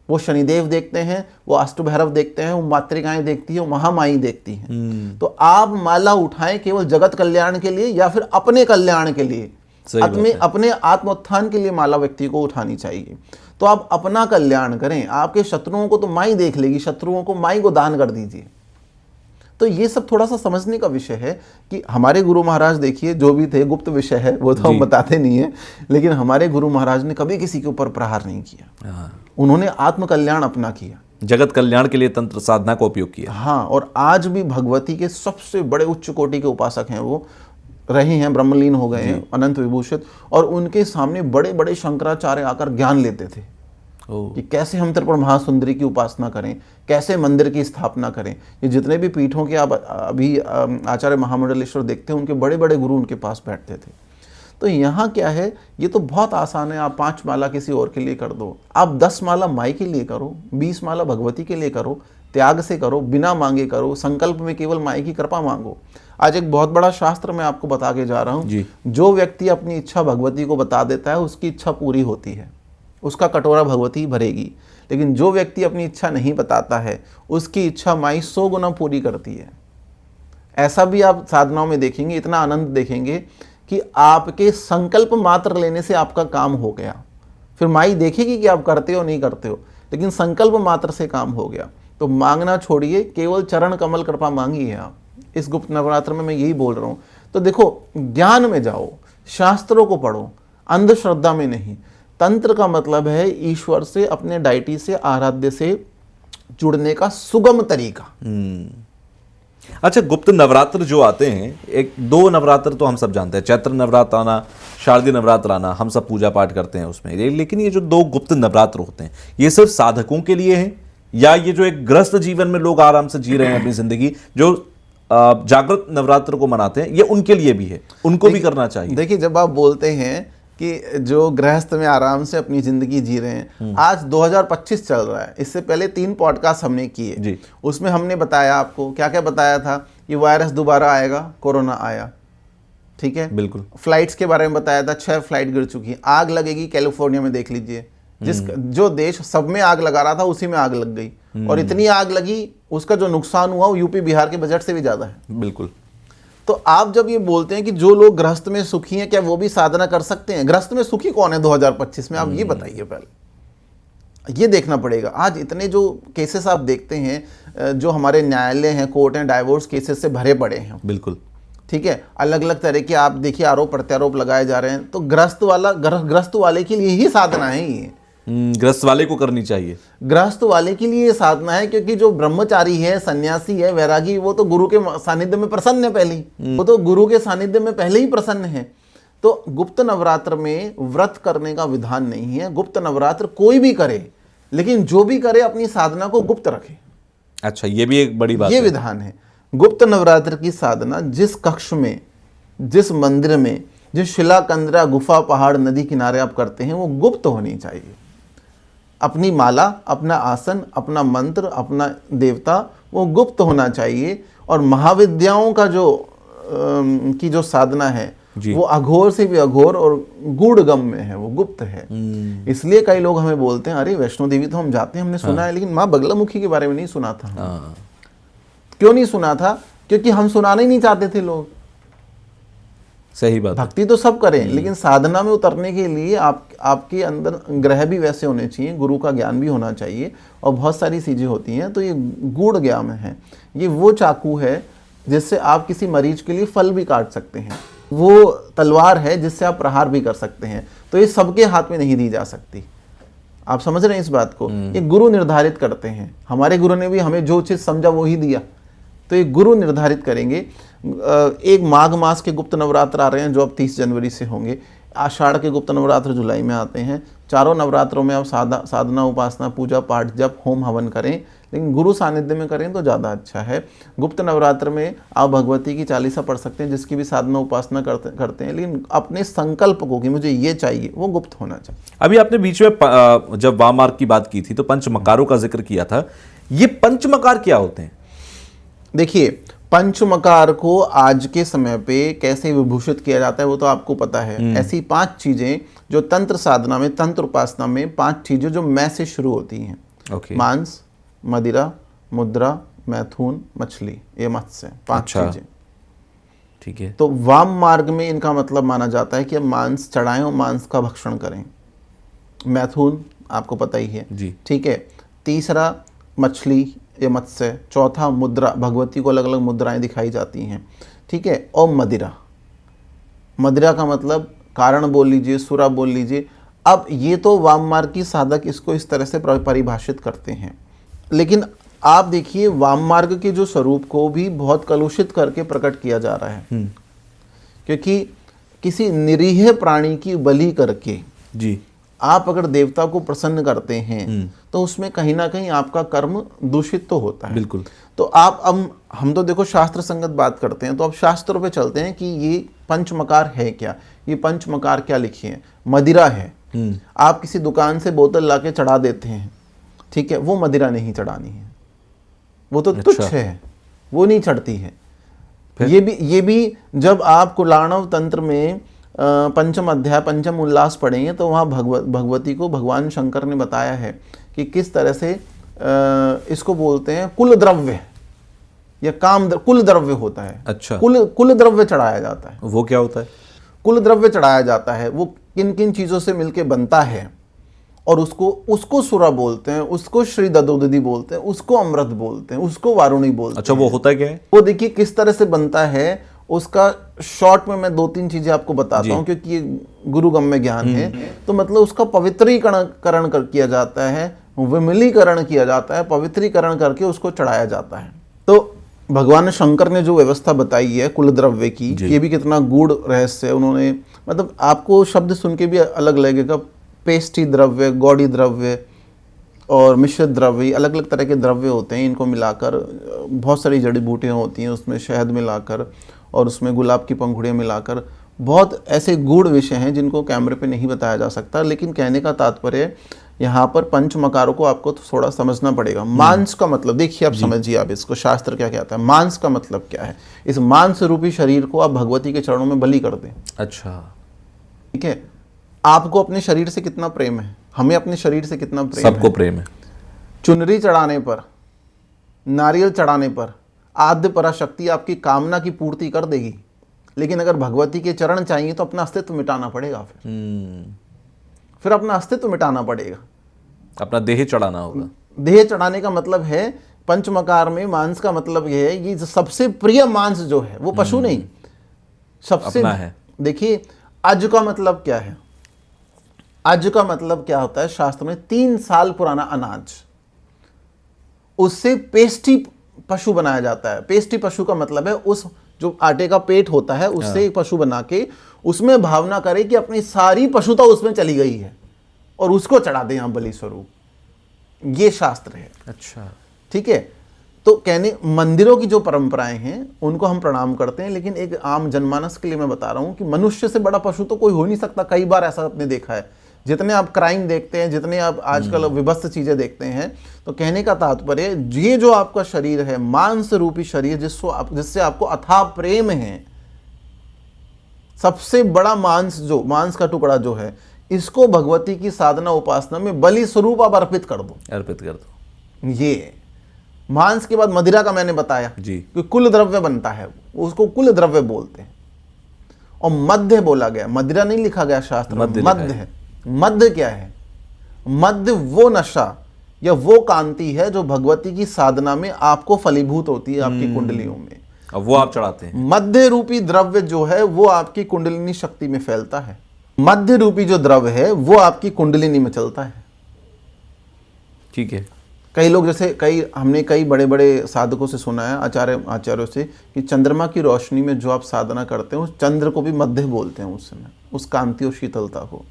वो शनिदेव देखते हैं, वो अष्टभैरव देखते हैं, वो मातृकाएं देखती है, वो महामाई देखती हैं। तो आप माला उठाएं केवल जगत कल्याण के लिए या फिर अपने कल्याण के लिए, अपने आत्मोत्थान के लिए माला व्यक्ति को उठानी चाहिए। तो आप अपना कल्याण करें, आपके शत्रुओं को तो माई देख लेगी, शत्रुओं को माई को दान कर दीजिए। तो ये सब थोड़ा सा समझने का विषय है कि हमारे गुरु महाराज देखिए जो भी थे, गुप्त विषय है वो तो हम बताते नहीं है, लेकिन हमारे गुरु महाराज ने कभी किसी के ऊपर प्रहार नहीं किया। उन्होंने आत्म कल्याण अपना किया, जगत कल्याण के लिए तंत्र साधना का उपयोग किया। हाँ, और आज भी भगवती के सबसे बड़े उच्च कोटि के उपासक हैं, वो रहे हैं, ब्रह्मलीन हो गए हैं, अनंत विभूषित। और उनके सामने बड़े बड़े शंकराचार्य आकर ज्ञान लेते थे कि कैसे हम त्रिपुर महासुंदरी की उपासना करें, कैसे मंदिर की स्थापना करें। ये जितने भी पीठों के आप अभी आचार्य महामंडलेश्वर देखते हैं, उनके बड़े बड़े गुरु उनके पास बैठते थे। तो यहाँ क्या है, ये तो बहुत आसान है। आप 5 माला किसी और के लिए कर दो, आप 10 माला माई के लिए करो, 20 माला भगवती के लिए करो, त्याग से करो, बिना मांगे करो, संकल्प में केवल माई की कृपा मांगो। आज एक बहुत बड़ा शास्त्र मैं आपको बता के जा रहा हूँ, जो व्यक्ति अपनी इच्छा भगवती को बता देता है उसकी इच्छा पूरी होती है, उसका कटोरा भगवती भरेगी। लेकिन जो व्यक्ति अपनी इच्छा नहीं बताता है उसकी इच्छा माई 100 गुना पूरी करती है। ऐसा भी आप साधनाओं में देखेंगे, इतना आनंद देखेंगे कि आपके संकल्प मात्र लेने से आपका काम हो गया। फिर माई देखेगी कि आप करते हो नहीं करते हो, लेकिन संकल्प मात्र से काम हो गया। तो मांगना छोड़िए, केवल चरण कमल कृपा मांगिए आप। इस गुप्त नवरात्र में मैं यही बोल रहा हूँ। तो देखो, ज्ञान में जाओ, शास्त्रों को पढ़ो, अंधश्रद्धा में नहीं। तंत्र का मतलब है ईश्वर से, अपने डायटी से, आराध्य से जुड़ने का सुगम तरीका। अच्छा, गुप्त नवरात्र जो आते हैं, 1-2 नवरात्र तो हम सब जानते हैं, चैत्र नवरात्र आना, शारदीय नवरात्र आना, हम सब पूजा पाठ करते हैं उसमें। लेकिन ये जो 2 गुप्त नवरात्र होते हैं, ये सिर्फ साधकों के लिए हैं या ये जो एक ग्रस्त जीवन में लोग आराम से जी रहे हैं अपनी जिंदगी, जो जागृत नवरात्र को मनाते हैं, ये उनके लिए भी है, उनको भी करना चाहिए? देखिए, जब आप बोलते हैं कि जो गृहस्थ में आराम से अपनी जिंदगी जी रहे हैं, आज 2025 चल रहा है, इससे पहले 3 पॉडकास्ट हमने किए, उसमें हमने बताया आपको क्या क्या बताया था। ये वायरस दोबारा आएगा, कोरोना आया, ठीक है, बिल्कुल। फ्लाइट्स के बारे में बताया था, 6 फ्लाइट गिर चुकी, आग लगेगी कैलिफोर्निया में, देख लीजिए। जो देश सब में आग लगा रहा था उसी में आग लग गई, और इतनी आग लगी उसका जो नुकसान हुआ वो यूपी बिहार के बजट से भी ज्यादा है। बिल्कुल। तो आप जब ये बोलते हैं कि जो लोग गृहस्थ में सुखी हैं, क्या वो भी साधना कर सकते हैं? गृहस्थ में सुखी कौन है 2025 में, आप ये बताइए पहले। ये देखना पड़ेगा। आज इतने जो केसेस आप देखते हैं, जो हमारे न्यायालय हैं, कोर्ट हैं, डाइवोर्स केसेस से भरे पड़े हैं। बिल्कुल। ठीक है, अलग अलग तरह के आप देखिए आरोप प्रत्यारोप लगाए जा रहे हैं। तो गृहस्थ वाले के लिए ही साधना है ये। गृहस्थ वाले को करनी चाहिए। गृहस्थ वाले के लिए ये साधना है, क्योंकि जो ब्रह्मचारी है, सन्यासी है, वैरागी, वो तो गुरु के सानिध्य में प्रसन्न है पहले ही। वो तो गुरु के सानिध्य में पहले ही प्रसन्न है। तो गुप्त नवरात्र में व्रत करने का विधान नहीं है। गुप्त नवरात्र कोई भी करे, लेकिन जो भी करे अपनी साधना को गुप्त रखे। अच्छा, ये भी एक बड़ी बात ये है। विधान है। गुप्त नवरात्र की साधना जिस कक्ष में, जिस मंदिर में, जिस शिला, कंदरा, गुफा, पहाड़, नदी किनारे आप करते हैं, वो गुप्त होनी चाहिए। अपनी माला, अपना आसन, अपना मंत्र, अपना देवता, वो गुप्त होना चाहिए। और महाविद्याओं का जो साधना है, वो अघोर से भी अघोर और गूढ़ गम में है, वो गुप्त है। इसलिए कई लोग हमें बोलते हैं, अरे वैष्णो देवी तो हम जाते हैं, हमने सुना है, लेकिन माँ बगलामुखी के बारे में नहीं सुना था। क्यों नहीं सुना था? क्योंकि हम सुनाना ही नहीं चाहते थे लोग। सही बात। भक्ति तो सब करें, लेकिन साधना में उतरने के लिए आपके अंदर ग्रह भी वैसे होने चाहिए, गुरु का ज्ञान भी होना चाहिए, और बहुत सारी चीजें होती हैं। तो ये गूढ़ ज्ञान है। ये वो चाकू है जिससे आप किसी मरीज के लिए फल भी काट सकते हैं। वो तलवार है जिससे आप प्रहार भी कर सकते हैं। तो ये सबके हाथ में नहीं दी जा सकती। आप समझ रहे हैं इस बात को? ये गुरु निर्धारित करते हैं। हमारे गुरु ने भी हमें जो चीज समझा वो ही दिया। तो ये गुरु निर्धारित करेंगे। एक माघ मास के गुप्त नवरात्र आ रहे हैं, जो अब 30 जनवरी से होंगे। आषाढ़ के गुप्त नवरात्र जुलाई में आते हैं। चारों नवरात्रों में आप साधना, उपासना, पूजा पाठ, जप, होम, हवन करें, लेकिन गुरु सानिध्य में करें तो ज़्यादा अच्छा है। गुप्त नवरात्र में आप भगवती की चालीसा पढ़ सकते हैं, जिसकी भी साधना उपासना करते हैं, लेकिन अपने संकल्प को कि मुझे ये चाहिए, वो गुप्त होना चाहिए। अभी आपने बीच में जब वामार्ग की बात की थी तो पंचमकारों का जिक्र किया था। ये पंचमकार क्या होते हैं? देखिए, पंचमकार को आज के समय पे कैसे विभूषित किया जाता है वो तो आपको पता है। ऐसी 5 चीजें जो तंत्र साधना में, तंत्र उपासना में 5 चीजें जो मैं से शुरू होती हैं। मांस, मदिरा, मुद्रा, मैथुन, मछली, ये मत्स्य, 5 चीजें। ठीक है। तो वाम मार्ग में इनका मतलब माना जाता है कि अब मांस चढ़ाएं और मांस का भक्षण करें। मैथुन आपको पता ही है जी। ठीक है। तीसरा मछली या मत्स्य। चौथा मुद्रा, भगवती को अलग अलग मुद्राएं दिखाई जाती हैं। ठीक है। और मदिरा, मदिरा का मतलब कारण बोल लीजिए, सुरा बोल लीजिए। अब ये तो वाम मार्ग की साधक इसको इस तरह से परिभाषित करते हैं, लेकिन आप देखिए वाम मार्ग के जो स्वरूप को भी बहुत कलुषित करके प्रकट किया जा रहा है। क्योंकि किसी निरीह प्राणी की बलि करके जी आप अगर देवता को प्रसन्न करते हैं तो उसमें कहीं ना कहीं आपका कर्म दूषित तो होता है। बिल्कुल। तो आप अब हम तो देखो शास्त्र संगत बात करते हैं, तो अब शास्त्रों पे चलते हैं कि ये पंचमकार है क्या। ये पंचमकार क्या लिखे हैं? मदिरा है। आप किसी दुकान से बोतल लाके चढ़ा देते हैं, ठीक है, वो मदिरा नहीं चढ़ानी है, वो तो तुच्छ है, वो नहीं चढ़ती है। ये भी जब आप कुलाणव तंत्र में पंचम अध्याय पंचम उल्लास पढ़ेंगे तो वहाँ भगवती को भगवान शंकर ने बताया है कि किस तरह से इसको बोलते हैं कुल द्रव्य या कुल द्रव्य होता है। अच्छा। कुल द्रव्य चढ़ाया जाता है। वो क्या होता है? कुल द्रव्य चढ़ाया जाता है, वो किन किन चीजों से मिलके बनता है, और उसको सुरा बोलते हैं, उसको श्री ददोदधी बोलते हैं, उसको अमृत बोलते हैं, उसको वारुणी बोलते हैं। अच्छा, वो होता क्या है? वो देखिए किस तरह से बनता है, उसका शॉर्ट में मैं 2-3 चीजें आपको बताता हूँ, क्योंकि ये गुरुगम्य ज्ञान है। तो मतलब उसका पवित्रीकरण किया जाता है, विमलीकरण किया जाता है, पवित्रीकरण करके उसको चढ़ाया जाता है। तो भगवान शंकर ने जो व्यवस्था बताई है कुल द्रव्य की, ये भी कितना गूढ़ रहस्य है। उन्होंने मतलब आपको शब्द सुन के भी अलग लगेगा, पेस्टी द्रव्य, गौड़ी द्रव्य और मिश्रित द्रव्य, अलग अलग तरह के द्रव्य होते हैं। इनको मिलाकर बहुत सारी जड़ी बूटियाँ होती हैं, उसमें शहद मिलाकर और उसमें गुलाब की पंखुड़ियाँ मिलाकर, बहुत ऐसे गूढ़ विषय हैं जिनको कैमरे पे नहीं बताया जा सकता। लेकिन कहने का तात्पर्य यहाँ पर पंचमकारों को आपको थोड़ा समझना पड़ेगा। मांस का मतलब देखिए, आप समझिए, आप इसको शास्त्र क्या कहता है। मांस का मतलब क्या है? इस मांस रूपी शरीर को आप भगवती के चरणों में बलि कर दें। अच्छा, ठीक है। आपको अपने शरीर से कितना प्रेम है? हमें अपने शरीर से कितना प्रेम है? सबको प्रेम है। चुनरी चढ़ाने पर, नारियल चढ़ाने पर आद्य पराशक्ति आपकी कामना की पूर्ति कर देगी, लेकिन अगर भगवती के चरण चाहिए तो अपना अस्तित्व मिटाना पड़ेगा। फिर अपना अस्तित्व मिटाना पड़ेगा। अपना देह चढ़ाना होगा। देह चढ़ाने का मतलब है पंचमकार में मांस का मतलब यह है कि जो सबसे प्रिय मांस जो है वो पशु नहीं, सबसे अपना है। देखिए अज का मतलब क्या है, अज का मतलब क्या होता है शास्त्र में, 3 साल पुराना अनाज, उससे पेस्टी पशु बनाया जाता है। पेस्टी पशु का मतलब है उस जो आटे का पेट होता है उससे एक पशु बना के उसमें भावना करे कि अपनी सारी पशुता उसमें चली गई है और उसको चढ़ा दे यहां बलि स्वरूप, ये शास्त्र है। अच्छा, ठीक है, तो कहने मंदिरों की जो परंपराएं हैं उनको हम प्रणाम करते हैं, लेकिन एक आम जनमानस के लिए मैं बता रहा हूं कि मनुष्य से बड़ा पशु तो कोई हो नहीं सकता। कई बार ऐसा आपने देखा है, जितने आप क्राइम देखते हैं, जितने आप आजकल विभत्स चीजें देखते हैं, तो कहने का तात्पर्य ये जो आपका शरीर है, मांस रूपी शरीर जिससे आपको अथाह प्रेम है, सबसे बड़ा मांस का टुकड़ा जो है, इसको भगवती की साधना उपासना में बलि स्वरूप आप अर्पित कर दो। ये मांस के बाद मदिरा का मैंने बताया जी, कि कुल द्रव्य बनता है, उसको कुल द्रव्य बोलते हैं। और मध्य बोला गया, मदिरा नहीं लिखा गया शास्त्र में, मध्य है। मध्य क्या है? मध्य वो नशा या वो कांति है जो भगवती की साधना में आपको फलीभूत होती है आपकी कुंडलियों में, अब वो आप चढ़ाते हैं। मध्य रूपी द्रव्य जो है वो आपकी कुंडलिनी शक्ति में फैलता है। मध्य रूपी जो द्रव्य है वो आपकी कुंडलिनी में चलता है। ठीक है, कई लोग जैसे हमने कई बड़े बड़े साधकों से सुना है, आचार्यों से, कि चंद्रमा की रोशनी में जो आप साधना करते हैं उस चंद्र को भी मध्य बोलते हैं उस समय, उस कांति और शीतलता को।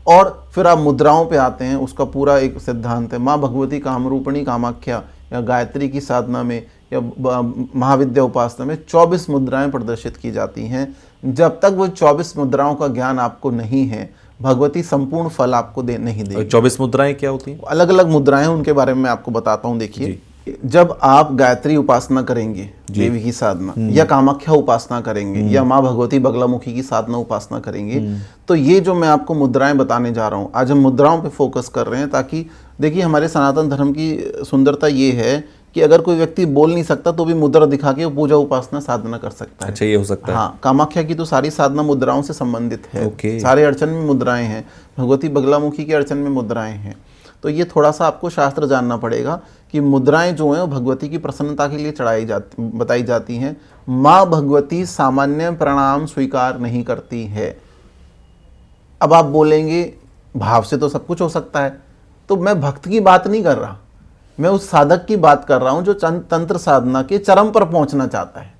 और फिर आप मुद्राओं पे आते हैं, उसका पूरा एक सिद्धांत है। माँ भगवती कामरूपिणी कामाख्या या गायत्री की साधना में या महाविद्या उपासना में 24 मुद्राएं प्रदर्शित की जाती हैं। जब तक वो 24 मुद्राओं का ज्ञान आपको नहीं है, भगवती संपूर्ण फल आपको नहीं देगी। 24 मुद्राएं क्या होती हैं? अलग अलग मुद्राएं हैं, उनके बारे में मैं आपको बताता हूँ। देखिए, जब आप गायत्री उपासना करेंगे, देवी की साधना, या कामाख्या उपासना करेंगे, या माँ भगवती बगलामुखी की साधना उपासना करेंगे, तो ये जो मैं आपको मुद्राएं बताने जा रहा हूँ, आज हम मुद्राओं पे फोकस कर रहे हैं, ताकि देखिए हमारे सनातन धर्म की सुंदरता ये है कि अगर कोई व्यक्ति बोल नहीं सकता तो भी मुद्रा दिखा के पूजा उपासना साधना कर सकता है। अच्छा, ये हो सकता है। हाँ, कामाख्या की तो सारी साधना मुद्राओं से संबंधित है। ओके। सारे अर्चन में मुद्राएं हैं, भगवती बगलामुखी के अर्चन में मुद्राएं हैं। तो ये थोड़ा सा आपको शास्त्र जानना पड़ेगा कि मुद्राएं जो हैं वो भगवती की प्रसन्नता के लिए बताई जाती हैं। माँ भगवती सामान्य प्रणाम स्वीकार नहीं करती है। अब आप बोलेंगे भाव से तो सब कुछ हो सकता है, तो मैं भक्त की बात नहीं कर रहा, मैं उस साधक की बात कर रहा हूं जो तंत्र साधना के चरम पर पहुंचना चाहता है।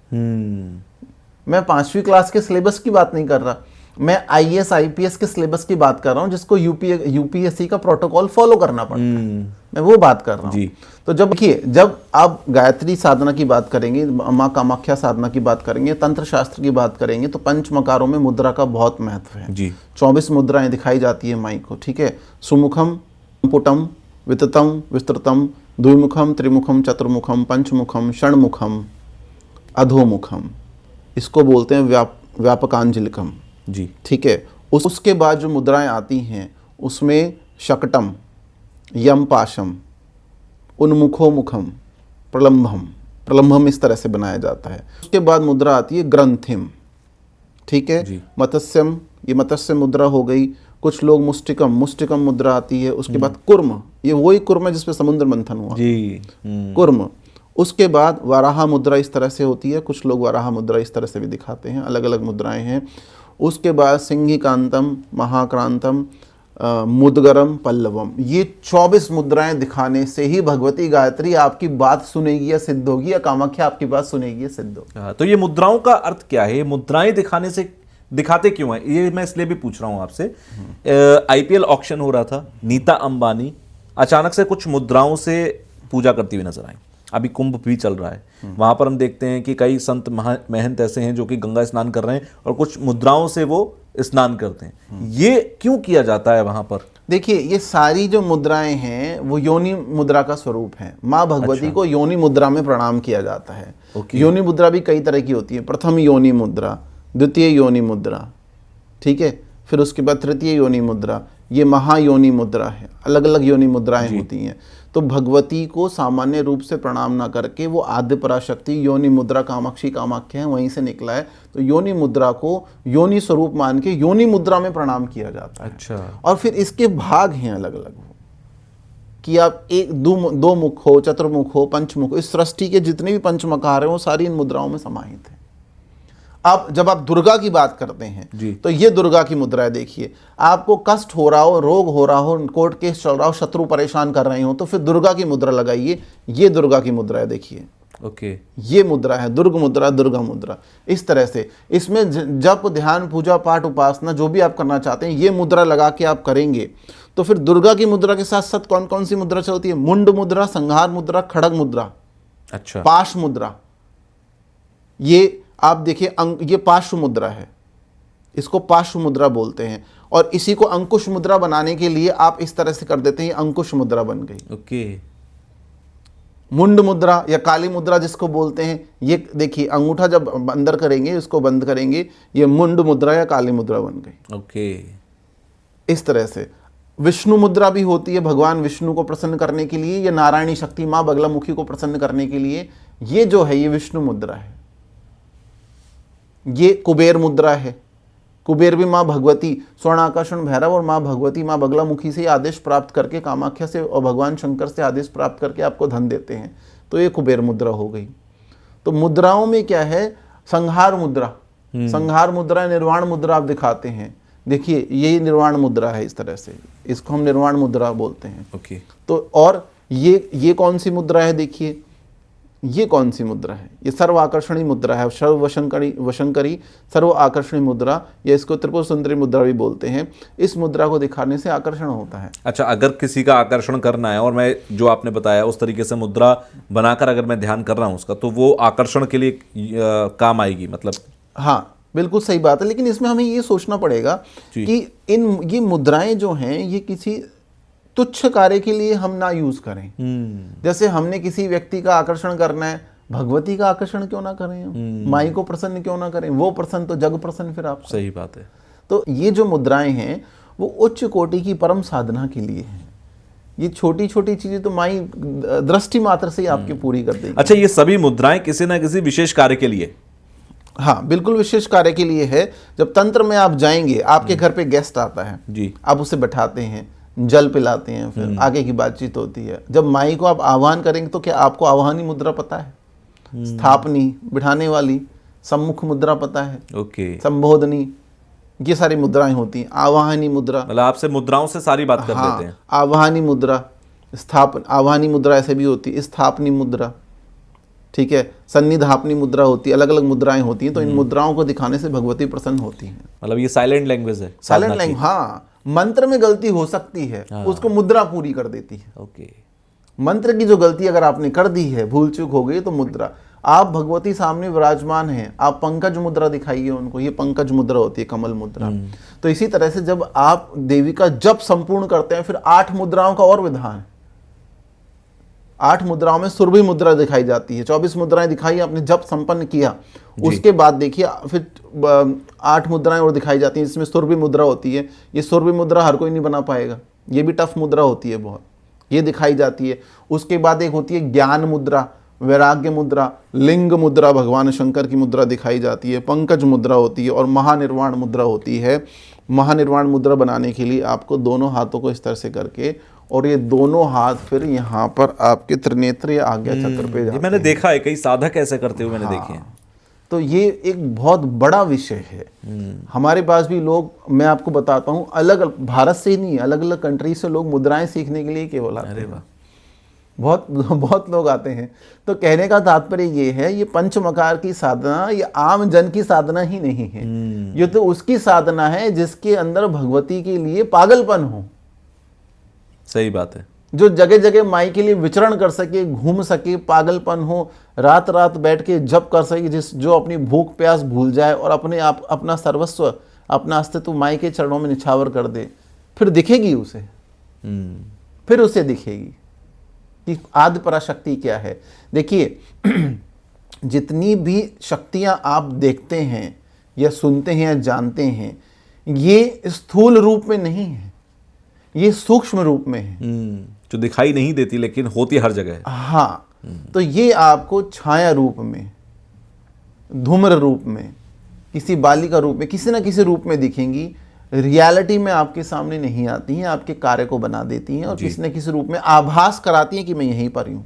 मैं 5वीं क्लास के सिलेबस की बात नहीं कर रहा, मैं IAS IPS के सिलेबस की बात कर रहा हूं जिसको UPSC का प्रोटोकॉल फॉलो करना पड़ता है, मैं वो बात कर रहा हूं। तो जब आप गायत्री साधना की बात करेंगे, माँ कामाख्या साधना की बात करेंगे, तंत्र शास्त्र की बात करेंगे, तो पंचमकारों में मुद्रा का बहुत महत्व है जी। 24 मुद्राएं दिखाई जाती है माई को। ठीक है, सुमुखम, पुटम, विततम, विस्तृतम, द्विमुखम, त्रिमुखम, चतुर्मुखम, पंचमुखम, षण्मुखम, अधोमुखम, इसको बोलते हैं व्यापकांजलिकम जी। ठीक है, उसके बाद जो मुद्राएं आती हैं उसमें शकटम, यम पाशम, उन्मुखो मुखम, प्रलंभम इस तरह से बनाया जाता है। उसके बाद मुद्रा आती है ग्रंथिम। ठीक है, मत्स्यम, ये मत्स्य मुद्रा हो गई। कुछ लोग मुष्टिकम मुद्रा आती है। उसके बाद कुर्म, ये वही कुर्म है जिसपे समुद्र मंथन हुआ जी। कुर्म। उसके बाद वाराह मुद्रा इस तरह से होती है, कुछ लोग वाराह मुद्रा इस तरह से भी दिखाते हैं, अलग अलग मुद्राएं हैं। उसके बाद सिंहिकांतम, महाक्रांतम, मुदगरम, पल्लवम, ये 24 मुद्राएं दिखाने से ही भगवती गायत्री आपकी बात सुनेगी या सिद्ध होगी, या कामाख्या आपकी बात सुनेगी या सिद्ध होगी। तो ये मुद्राओं का अर्थ क्या है? मुद्राएं दिखाने से दिखाते क्यों है, ये मैं इसलिए भी पूछ रहा हूं आपसे। IPL ऑक्शन हो रहा था, नीता अंबानी अचानक से कुछ मुद्राओं से पूजा करती हुई नजर आई। अभी कुंभ भी चल रहा है, वहां पर हम देखते हैं कि कई संत महंत ऐसे हैं जो कि गंगा स्नान कर रहे हैं और कुछ मुद्राओं से वो स्नान करते हैं। ये क्यों किया जाता है वहां पर? देखिए, ये सारी जो मुद्राएं हैं वो योनि मुद्रा का स्वरूप है। माँ भगवती को योनि मुद्रा में प्रणाम किया जाता है। योनि मुद्रा भी कई तरह की होती है। प्रथम योनि मुद्रा, द्वितीय योनि मुद्रा, ठीक है, फिर उसके बाद तृतीय योनि मुद्रा, ये महायोनि मुद्रा है। अलग अलग योनि मुद्राएं होती हैं। तो भगवती को सामान्य रूप से प्रणाम ना करके वो आद्य पराशक्ति योनि मुद्रा कामाख्या है, वहीं से निकला है। तो योनि मुद्रा को योनि स्वरूप मान के योनि मुद्रा में प्रणाम किया जाता है। अच्छा। और फिर इसके भाग हैं अलग अलग। कि आप एक दो मुख हो, चतुर्मुख हो, पंचमुख, इस सृष्टि के जितने भी पंचमकार हैं वो सारी इन मुद्राओं में समाहित हैं। अब जब आप दुर्गा की बात करते हैं तो ये दुर्गा की मुद्रा है। देखिए, आपको कष्ट हो रहा हो, रोग हो रहा हो, कोर्ट केस चल रहा हो, शत्रु परेशान कर रहे हो, तो फिर दुर्गा की मुद्रा लगाइए। ये दुर्गा की मुद्रा है, देखिए। ओके, ये मुद्रा है दुर्ग मुद्रा, दुर्गा मुद्रा। इस तरह से इसमें जप, ध्यान, पूजा पाठ, उपासना जो भी आप करना चाहते हैं, ये मुद्रा लगा के आप करेंगे तो फिर दुर्गा की मुद्रा के साथ साथ कौन कौन सी मुद्रा चलती है? मुंड मुद्रा, संहार मुद्रा, खड़ग मुद्रा, अच्छा, पाश मुद्रा। ये आप देखिए, ये पार्श्व मुद्रा है, इसको पार्श्व मुद्रा बोलते हैं। और इसी को अंकुश मुद्रा बनाने के लिए आप इस तरह से कर देते हैं, अंकुश मुद्रा बन गई। ओके, मुंड मुद्रा या काली मुद्रा जिसको बोलते हैं, ये देखिए अंगूठा जब अंदर करेंगे, इसको बंद करेंगे, ये मुंड मुद्रा या काली मुद्रा बन गई। ओके, इस तरह से विष्णु मुद्रा भी होती है, भगवान विष्णु को प्रसन्न करने के लिए, या नारायणी शक्ति माँ बगलामुखी को प्रसन्न करने के लिए। ये जो है ये विष्णु मुद्रा है। ये कुबेर मुद्रा है। कुबेर भी माँ भगवती, स्वर्ण आकर्षण भैरव और माँ भगवती, माँ बगलामुखी से आदेश प्राप्त करके, कामाख्या से और भगवान शंकर से आदेश प्राप्त करके आपको धन देते हैं। तो ये कुबेर मुद्रा हो गई। तो मुद्राओं में क्या है? संहार मुद्रा, संहार मुद्रा, निर्वाण मुद्रा आप दिखाते हैं। देखिए, यही निर्वाण मुद्रा है। इस तरह से इसको हम निर्वाण मुद्रा बोलते हैं। ओके, तो और ये कौन सी मुद्रा है? देखिए, ये कौन सी मुद्रा है? ये सर्व आकर्षणी मुद्रा है, सर्व वशंकरी सर्व आकर्षणी मुद्रा, या इसको त्रिपुर सुंदरी मुद्रा भी बोलते हैं। इस मुद्रा को दिखाने से आकर्षण होता है। अच्छा, अगर किसी का आकर्षण करना है और मैं जो आपने बताया उस तरीके से मुद्रा बनाकर अगर मैं ध्यान कर रहा हूँ उसका, तो वो आकर्षण के लिए काम आएगी, मतलब? हाँ, बिल्कुल सही बात है। लेकिन इसमें हमें ये सोचना पड़ेगा कि ये मुद्राएं जो हैं ये किसी तुच्छ कार्य के लिए हम ना यूज करें। जैसे हमने किसी व्यक्ति का आकर्षण करना है, भगवती का आकर्षण क्यों ना करें हम? माई को प्रसन्न क्यों ना करें? वो प्रसन्न तो जग प्रसन्न फिर आप। सही बात है। तो ये जो मुद्राएं हैं वो उच्च कोटि की परम साधना के लिए हैं। ये छोटी छोटी चीजें तो माई दृष्टि मात्र से ही आपकी पूरी कर देगी। अच्छा, ये सभी मुद्राएं किसी ना किसी विशेष कार्य के लिए? हाँ, बिल्कुल विशेष कार्य के लिए है। जब तंत्र में आप जाएंगे, आपके घर पे गेस्ट आता है जी, आप उसे बैठाते हैं, जल पिलाते हैं, फिर आगे की बातचीत होती है। जब माई को आप आह्वान करेंगे तो क्या आपको आह्वानी मुद्रा पता है? स्थापनी, बिठाने वाली, सम्मुख मुद्रा पता है? ओके, संबोधनी, ये सारी मुद्राएं होती हैं। आवाहनी मुद्रा, मतलब आपसे मुद्राओं से सारी बात कर लेते हैं। आवाहनी मुद्रा, आवाहनी मुद्रा ऐसे भी होती है, स्थापनी मुद्रा, ठीक है, सन्निधापनी मुद्रा होती है, अलग अलग मुद्राएं होती हैं। तो इन मुद्राओं को दिखाने से भगवती प्रसन्न होती हैं। मतलब ये साइलेंट लैंग्वेज है, साइलेंट लैंग्वेज। हाँ, मंत्र में गलती हो सकती है, उसको मुद्रा पूरी कर देती है। ओके, मंत्र की जो गलती अगर आपने कर दी है, भूल चूक हो गई, तो मुद्रा। आप भगवती सामने विराजमान हैं, आप पंकज मुद्रा दिखाइए उनको, ये पंकज मुद्रा होती है, कमल मुद्रा। तो इसी तरह से जब आप देवी का जप संपूर्ण करते हैं, फिर 8 मुद्राओं का और विधान है। 8 मुद्राओं में सुरभि मुद्रा दिखाई जाती है। 24 मुद्राएं दिखाई, आपने जप संपन्न किया, उसके बाद देखिए फिर 8 मुद्राएं और दिखाई जाती हैं, जिसमें सुरभि मुद्रा होती है। ये सुरभि मुद्रा हर कोई नहीं बना पाएगा, ये भी टफ मुद्रा होती है बहुत, ये दिखाई जाती है। उसके बाद एक होती है ज्ञान मुद्रा, वैराग्य मुद्रा, लिंग मुद्रा, भगवान शंकर की मुद्रा दिखाई जाती है, पंकज मुद्रा होती है, और महानिर्वाण मुद्रा होती है। महानिर्वाण मुद्रा बनाने के लिए आपको दोनों हाथों को इस तरह से करके, और ये दोनों हाथ फिर यहाँ पर आपके त्रिनेत्र या आज्ञा चक्र पे जाते हैं। मैंने देखा है, कई साधक ऐसे करते हुए मैंने देखे हैं। तो ये एक बहुत बड़ा विषय है। हमारे पास भी लोग, मैं आपको बताता हूँ, अलग भारत से ही नहीं, अलग अलग कंट्री से लोग मुद्राएं सीखने के लिए केवल आते हैं। बहुत लोग आते हैं। तो कहने का तात्पर्य ये है, ये पंचमकार की साधना ये आम जन की साधना ही नहीं है। ये तो उसकी साधना है जिसके अंदर भगवती के लिए पागलपन हो। सही बात है। जो जगह जगह माई के लिए विचरण कर सके, घूम सके, पागलपन हो, रात रात बैठ के जप कर सके, जो अपनी भूख प्यास भूल जाए और अपने आप अपना सर्वस्व, अपना अस्तित्व माई के चरणों में निछावर कर दे, फिर दिखेगी उसे। फिर उसे दिखेगी कि आदि पराशक्ति क्या है। देखिए, जितनी भी शक्तियां आप देखते हैं या सुनते हैं या जानते हैं, ये स्थूल रूप में नहीं है, ये सूक्ष्म रूप में है, जो दिखाई नहीं देती लेकिन होती हर जगह है। हाँ, तो ये आपको छाया रूप में, धूम्र रूप में, किसी बालिका रूप में, किसी न किसी रूप में दिखेंगी। रियलिटी में आपके सामने नहीं आती हैं, आपके कार्य को बना देती हैं और किसी न किसी रूप में आभास कराती हैं कि मैं यहीं पर हूं।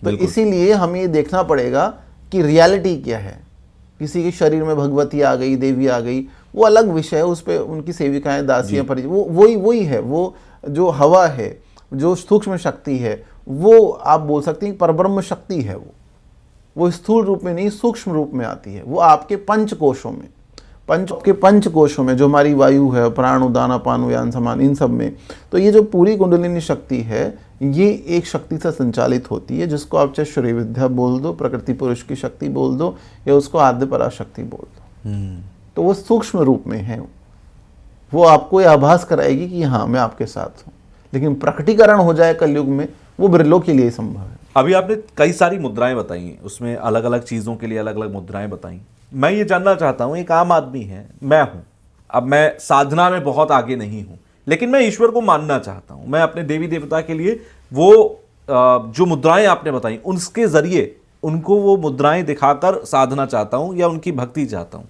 तो इसीलिए हमें ये देखना पड़ेगा कि रियलिटी क्या है। किसी के शरीर में भगवती आ गई, देवी आ गई, वो अलग विषय है, उस पर उनकी सेविकाएं, दासियां, परिचय, वो वही है। वो जो हवा है, जो सूक्ष्म शक्ति है, वो आप बोल सकते हैं परब्रह्म शक्ति है। वो स्थूल रूप में नहीं, सूक्ष्म रूप में आती है। वो आपके पंच कोशों में, पंच कोशों में, जो हमारी वायु है, प्राण, उदान, अपान, व्यान, समान, इन सब में। तो ये जो पूरी कुंडलिनी शक्ति है, ये एक शक्ति से संचालित होती है, जिसको आप चाहे श्री विद्या बोल दो, प्रकृति पुरुष की शक्ति बोल दो, या उसको आद्य पराशक्ति बोल दो। तो वो सूक्ष्म रूप में है। वो आपको ये आभास कराएगी कि हाँ, मैं आपके साथ हूँ। लेकिन प्रकटीकरण हो जाए कलयुग में, वो बिरलों के लिए संभव है। अभी आपने कई सारी मुद्राएं बताई, उसमें अलग अलग चीजों के लिए अलग अलग मुद्राएं बताई। मैं ये जानना चाहता हूं, एक आम आदमी है, मैं हूं, अब मैं साधना में बहुत आगे नहीं हूं, लेकिन मैं ईश्वर को मानना चाहता हूं। मैं अपने देवी देवता के लिए वो जो मुद्राएं आपने बताई, उसके जरिए उनको वो मुद्राएं दिखाकर साधना चाहता हूं या उनकी भक्ति चाहता हूं।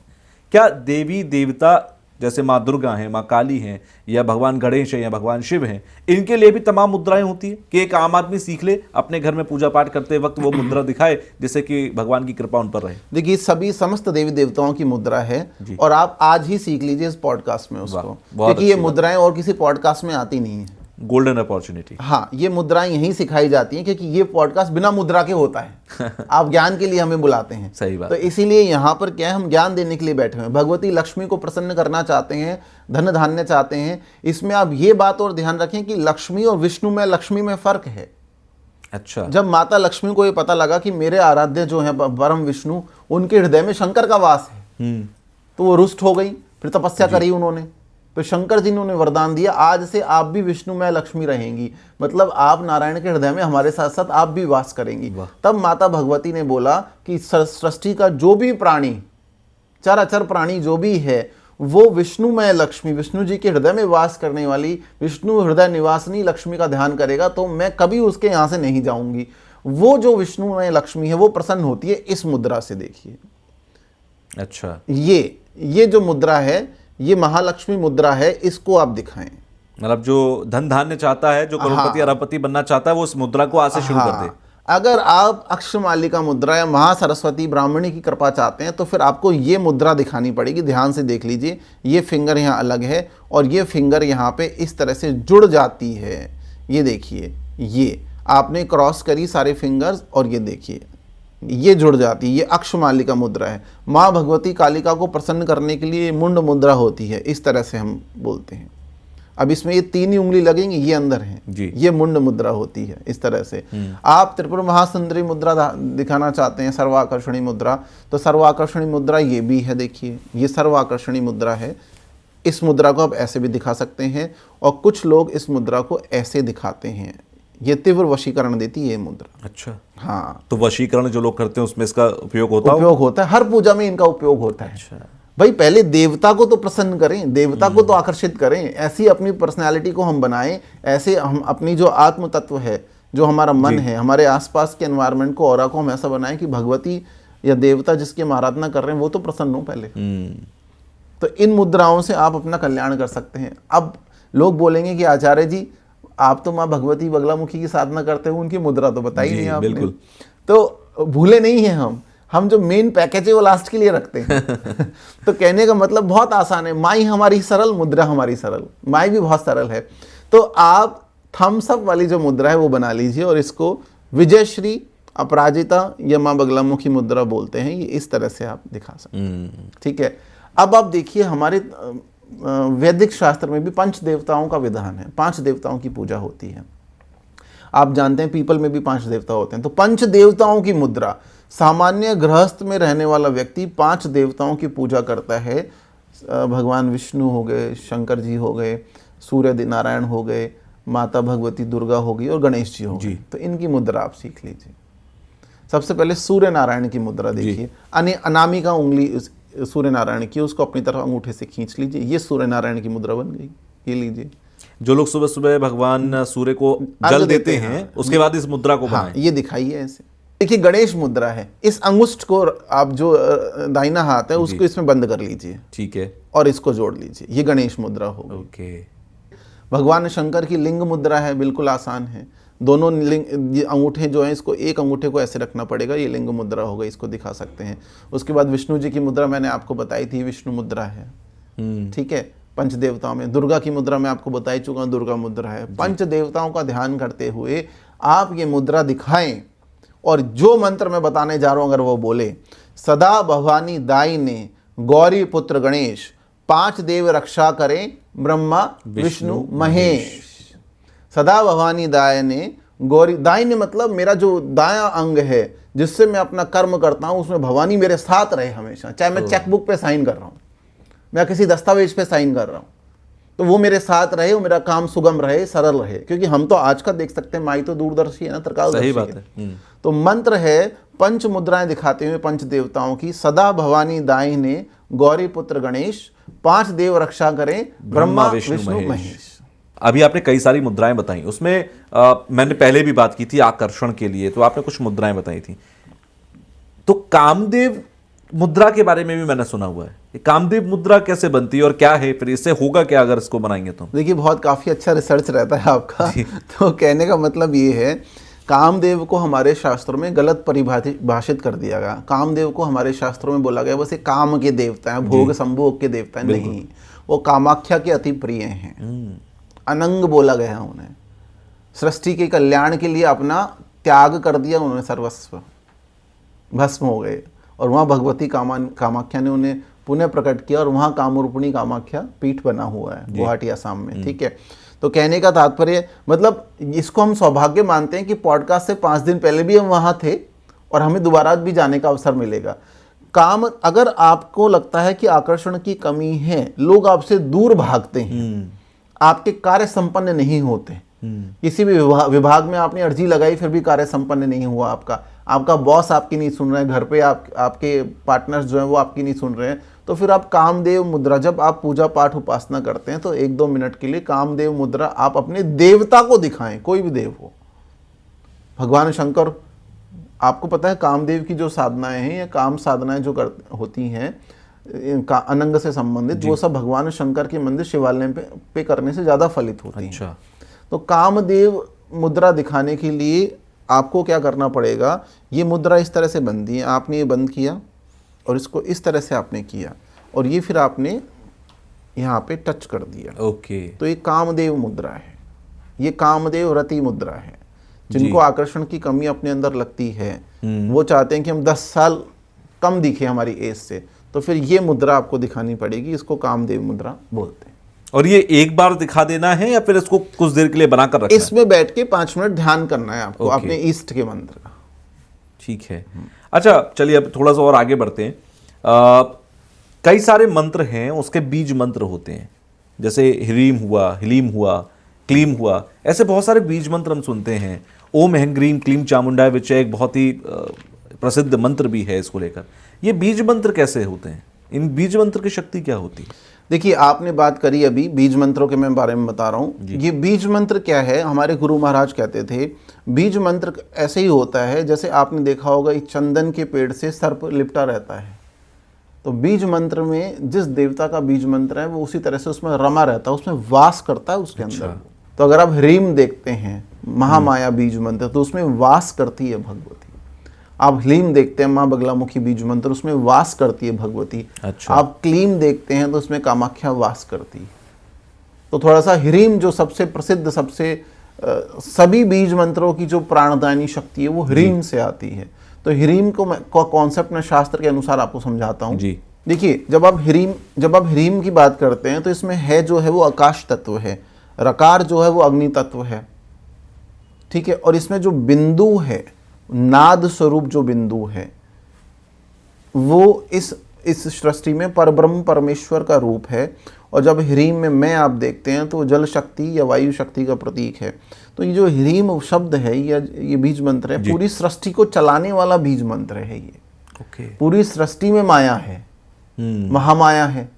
क्या देवी देवता जैसे माँ दुर्गा हैं, माँ काली हैं, या भगवान गणेश हैं, या भगवान शिव हैं, इनके लिए भी तमाम मुद्राएं होती है कि एक आम आदमी सीख ले, अपने घर में पूजा पाठ करते वक्त वो मुद्रा दिखाए, जिससे कि भगवान की कृपा उन पर रहे? देखिए, सभी समस्त देवी देवताओं की मुद्रा है और आप आज ही सीख लीजिए इस पॉडकास्ट में उसको, क्योंकि ये मुद्राएं और किसी पॉडकास्ट में आती नहीं है। Golden opportunity. हाँ, ये मुद्राएं यहीं सिखाई जाती हैं, क्योंकि ये पॉडकास्ट बिना मुद्रा के होता है। आप ज्ञान के लिए हमें बुलाते हैं। सही बात। तो इसीलिए यहाँ पर क्या है, हम ज्ञान देने के लिए बैठे हुए हैं। भगवती लक्ष्मी को प्रसन्न करना चाहते हैं, धन धान्य चाहते हैं। इसमें आप ये बात और ध्यान रखें कि लक्ष्मी और विष्णु में, लक्ष्मी में फर्क है। अच्छा। जब माता लक्ष्मी को ये पता लगा कि मेरे आराध्य जो है परम विष्णु, उनके हृदय में शंकर का वास है, तो वो रुष्ट हो गई। फिर तपस्या करी उन्होंने, तो शंकर जी ने उन्हें वरदान दिया, आज से आप भी विष्णु में लक्ष्मी रहेंगी, मतलब आप नारायण के हृदय में हमारे साथ साथ आप भी वास करेंगी। तब माता भगवती ने बोला कि सृष्टि का जो भी प्राणी, चराचर प्राणी जो भी है, वो विष्णु में लक्ष्मी, विष्णु जी के हृदय में वास करने वाली, विष्णु हृदय निवासिनी लक्ष्मी का ध्यान करेगा, तो मैं कभी उसके यहाँ से नहीं जाऊंगी। वो जो विष्णु में लक्ष्मी है, वो प्रसन्न होती है इस मुद्रा से। देखिए, अच्छा, ये जो मुद्रा है, ये महालक्ष्मी मुद्रा है, इसको आप दिखाएं। मतलब जो धन धान्य चाहता है, जो करोड़पति अरबपति बनना चाहता है, वो उस मुद्रा को आज से शुरू कर दे। अगर आप अक्षमालिका मुद्रा या महासरस्वती ब्राह्मणी की कृपा चाहते हैं, तो फिर आपको ये मुद्रा दिखानी पड़ेगी। ध्यान से देख लीजिए, ये फिंगर यहाँ अलग है और ये फिंगर यहाँ पे इस तरह से जुड़ जाती है। ये देखिए, ये आपने क्रॉस करी सारे फिंगर्स और ये देखिए, ये जुड़ जाती है। ये अक्षमालिका मुद्रा है। माँ भगवती कालिका को प्रसन्न करने के लिए मुंड मुद्रा होती है, इस तरह से हम बोलते हैं। अब इसमें ये 3 ही उंगली लगेंगी, ये अंदर है, ये मुंड मुद्रा होती है, इस तरह से। आप त्रिपुर महासुंदरी मुद्रा दिखाना चाहते हैं, सर्वाकर्षणी मुद्रा, तो सर्वाकर्षणी मुद्रा ये भी है। देखिए, ये सर्वाकर्षणी मुद्रा है। इस मुद्रा को आप ऐसे भी दिखा सकते हैं और कुछ लोग इस मुद्रा को ऐसे दिखाते हैं। ये तीव्र वशीकरण देती है ये मुद्रा। अच्छा, हाँ। तो वशीकरण जो लोग करते हैं उसमें इसका उपयोग होता है? हर पूजा में इनका उपयोग होता है। अच्छा। भाई, पहले देवता को तो प्रसन्न करें, देवता को तो आकर्षित करें, ऐसी अपनी पर्सनैलिटी को हम बनाएं, ऐसे हम अपनी जो आत्म तत्व है, जो हमारा मन है, हमारे आसपास के एनवायरनमेंट को, ऑरा को हम ऐसा बनाएं कि भगवती या देवता जिसकी हम आराधना कर रहे हैं वो तो प्रसन्न हो पहले। तो इन मुद्राओं से आप अपना कल्याण कर सकते हैं। अब लोग बोलेंगे कि आचार्य जी, आप तो माँ भगवती बगलामुखी की साधना करते हो, उनकी मुद्रा तो बताई नहीं आपने। बिल्कुल। तो भूले नहीं है हम जो मेन पैकेज है वो लास्ट के लिए रखते हैं। तो कहने का मतलब बहुत आसान है, माई हमारी सरल, मुद्रा हमारी सरल। माई भी बहुत सरल है। तो आप थम्स अप वाली जो मुद्रा है वो बना लीजिए और इसको विजयश्री, अपराजिता या माँ बगलामुखी मुद्रा बोलते हैं। ये इस तरह से आप दिखा सकते हैं। ठीक है। अब आप देखिए, हमारे वैदिक शास्त्र में भी पंच देवताओं का विधान है। 5 देवताओं की पूजा होती है। आप जानते हैं पीपल में भी 5 देवता होते हैं। तो पंच देवताओं की मुद्रा, सामान्य गृहस्थ में रहने वाला व्यक्ति 5 देवताओं की पूजा करता है। भगवान विष्णु हो गए, शंकर जी हो गए, सूर्य नारायण हो गए, माता भगवती दुर्गा हो गई और गणेश जी हो गए। तो इनकी मुद्रा आप सीख लीजिए। सबसे पहले सूर्य नारायण की मुद्रा देखिए। अनामिका उंगली सूर्य नारायण की, उसको अपनी तरफ अंगूठे से खींच लीजिए। ये सूर्य नारायण की मुद्रा बन गई। ये लीजिए। जो लोग सुबह सुबह भगवान सूर्य को जल देते हैं, उसके बाद इस मुद्रा को बनाएं। ये दिखाइए ऐसे। देखिए गणेश मुद्रा है, इस अंगुष्ठ को आप जो दाहिना हाथ है उसको इसमें बंद कर लीजिए, ठीक है, और इसको जोड़ लीजिए, ये गणेश मुद्रा होगी। ओके। भगवान शंकर की लिंग मुद्रा है, बिल्कुल आसान है। दोनों लिंग, ये अंगूठे जो हैं, इसको एक अंगूठे को ऐसे रखना पड़ेगा, ये लिंग मुद्रा होगा, इसको दिखा सकते हैं। उसके बाद विष्णु जी की मुद्रा मैंने आपको बताई थी, विष्णु मुद्रा है, ठीक है। पंच देवताओं में दुर्गा की मुद्रा मैं आपको बता ही चुका हूँ, दुर्गा मुद्रा है। पंच देवताओं का ध्यान करते हुए आप ये मुद्रा दिखाएं, और जो मंत्र मैं बताने जा रहा हूं अगर वो बोले, सदा भवानी दाई ने गौरी पुत्र गणेश, 5 देव रक्षा करें ब्रह्मा विष्णु महेश। सदा भवानी दाई ने गौरी, दाई ने मतलब मेरा जो दाया अंग है जिससे मैं अपना कर्म करता हूं, उसमें भवानी मेरे साथ रहे हमेशा। चाहे मैं चेकबुक पे साइन कर रहा हूं, मैं किसी दस्तावेज पे साइन कर रहा हूं, तो वो मेरे साथ रहे और मेरा काम सुगम रहे, सरल रहे। क्योंकि हम तो आज का देख सकते हैं, माई तो दूरदर्शी है ना, त्रिकालदर्शी सही बात है। तो मंत्र है पंच मुद्राएं दिखाते हुए पंच देवताओं की, सदा भवानी दाई ने गौरी पुत्र गणेश, 5 देव रक्षा करें ब्रह्मा विष्णु महेश। अभी आपने कई सारी मुद्राएं बताई, उसमें मैंने पहले भी बात की थी आकर्षण के लिए, तो आपने कुछ मुद्राएं बताई थी। तो कामदेव मुद्रा के बारे में भी मैंने सुना हुआ है, ये कामदेव मुद्रा कैसे बनती है और क्या है, फिर इससे होगा क्या अगर इसको बनाएंगे तो? देखिए बहुत काफी अच्छा रिसर्च रहता है आपका। तो कहने का मतलब ये है, कामदेव को हमारे शास्त्रों में गलत परिभाषित कर दिया गया। कामदेव को हमारे शास्त्रों में बोला गया बस ये काम के देवता हैं, भोग संभोग के देवता हैं, नहीं, वो कामाख्या के अति प्रिय हैं। अनंग बोला गया उन्हें, सृष्टि के कल्याण के लिए अपना त्याग कर दिया उन्होंने, सर्वस्व भस्म हो गए, और वहाँ भगवती कामाख्या ने उन्हें पुनः प्रकट किया, और वहाँ कामरूपिणी कामाख्या पीठ बना हुआ है गुवाहाटी असम में, ठीक है। तो कहने का तात्पर्य मतलब इसको हम सौभाग्य मानते हैं कि पॉडकास्ट से 5 दिन पहले भी हम वहाँ थे और हमें दोबारा भी जाने का अवसर मिलेगा। काम, अगर आपको लगता है कि आकर्षण की कमी है, लोग आपसे दूर भागते हैं, आपके कार्य संपन्न नहीं होते, किसी भी विभाग में आपने अर्जी लगाई फिर भी कार्य संपन्न नहीं हुआ आपका बॉस आपकी नहीं सुन रहे हैं, घर पे आपके पार्टनर्स जो हैं वो आपकी नहीं सुन रहे हैं, तो फिर आप कामदेव मुद्रा, जब आप पूजा पाठ उपासना करते हैं तो 1-2 मिनट के लिए कामदेव मुद्रा आप अपने देवता को दिखाएं, कोई भी देव हो। भगवान शंकर, आपको पता है कामदेव की जो साधनाएं हैं या काम साधनाएं जो होती हैं अनंग से संबंधित, वो सब भगवान शंकर के मंदिर शिवालय पे करने से ज़्यादा फलित होती हैं। अच्छा। तो कामदेव मुद्रा दिखाने के लिए आपको क्या करना पड़ेगा, ये मुद्रा इस तरह से बनती है, आपने ये बंद किया और इसको इस तरह से आपने किया, और ये फिर आपने यहाँ पे टच कर दिया, ओके। तो ये कामदेव मुद्रा है, ये कामदेव रति मुद्रा है। जिनको आकर्षण की कमी अपने अंदर लगती है, वो चाहते हैं कि हम 10 साल कम दिखे हमारी एज से, तो फिर ये मुद्रा आपको दिखानी पड़ेगी, इसको कामदेव मुद्रा बोलते हैं। और ये एक बार दिखा देना है या फिर इसको कुछ देर के लिए बनाकर रखना है? इसमें बैठ के 5 मिनट ध्यान करना है आपको अपने ईष्ट के मंत्र का। ठीक है। अच्छा चलिए अब थोड़ा सा और आगे बढ़ते हैं। कई सारे मंत्र हैं, उसके बीज मंत्र होते हैं, जैसे ह्रीम हुआ, हिलीम हुआ, क्लीम हुआ, ऐसे बहुत सारे बीज मंत्र हम सुनते हैं। ओम ह्रीं क्लीम क्लीम चामुंडाय विचय एक बहुत ही प्रसिद्ध मंत्र भी है इसको लेकर। ये बीज मंत्र कैसे होते हैं? इन बीज मंत्र की शक्ति क्या होती है? देखिए आपने बात करी अभी बीज मंत्रों के मैं बारे में बता रहा हूँ। ये बीज मंत्र क्या है, हमारे गुरु महाराज कहते थे बीज मंत्र ऐसे ही होता है जैसे आपने देखा होगा इस चंदन के पेड़ से सर्प लिपटा रहता है, तो बीज मंत्र में जिस देवता का बीज मंत्र है वो उसी तरह से उसमें रमा रहता है, उसमें वास करता है उसके अंदर। तो अगर आप ह्रीम देखते हैं महामाया बीज मंत्र, तो उसमें वास करती है भगवती। आप ह्लीम देखते हैं माँ बगलामुखी बीज मंत्र, उसमें वास करती है भगवती। अच्छा। आप क्लीम देखते हैं तो उसमें कामाख्या वास करती है। तो थोड़ा सा ह्रीम जो सबसे प्रसिद्ध, सबसे सभी बीज मंत्रों की जो प्राणदायनी शक्ति है वो ह्रीम से आती है। तो ह्रीम को कॉन्सेप्ट में शास्त्र के अनुसार आपको समझाता हूँ। देखिए जब आप ह्रीम की बात करते हैं तो इसमें है जो है वो आकाश तत्व है, रकार जो है वो अग्नि तत्व है, ठीक है। और इसमें जो बिंदु है, नाद स्वरूप जो बिंदु है, वो इस सृष्टि में परब्रह्म परमेश्वर का रूप है। और जब ह्रीम में मैं आप देखते हैं तो जल शक्ति या वायु शक्ति का प्रतीक है। तो ये जो ह्रीम शब्द है या ये बीज मंत्र है, पूरी सृष्टि को चलाने वाला बीज मंत्र है ये। पूरी सृष्टि में माया है, महामाया है,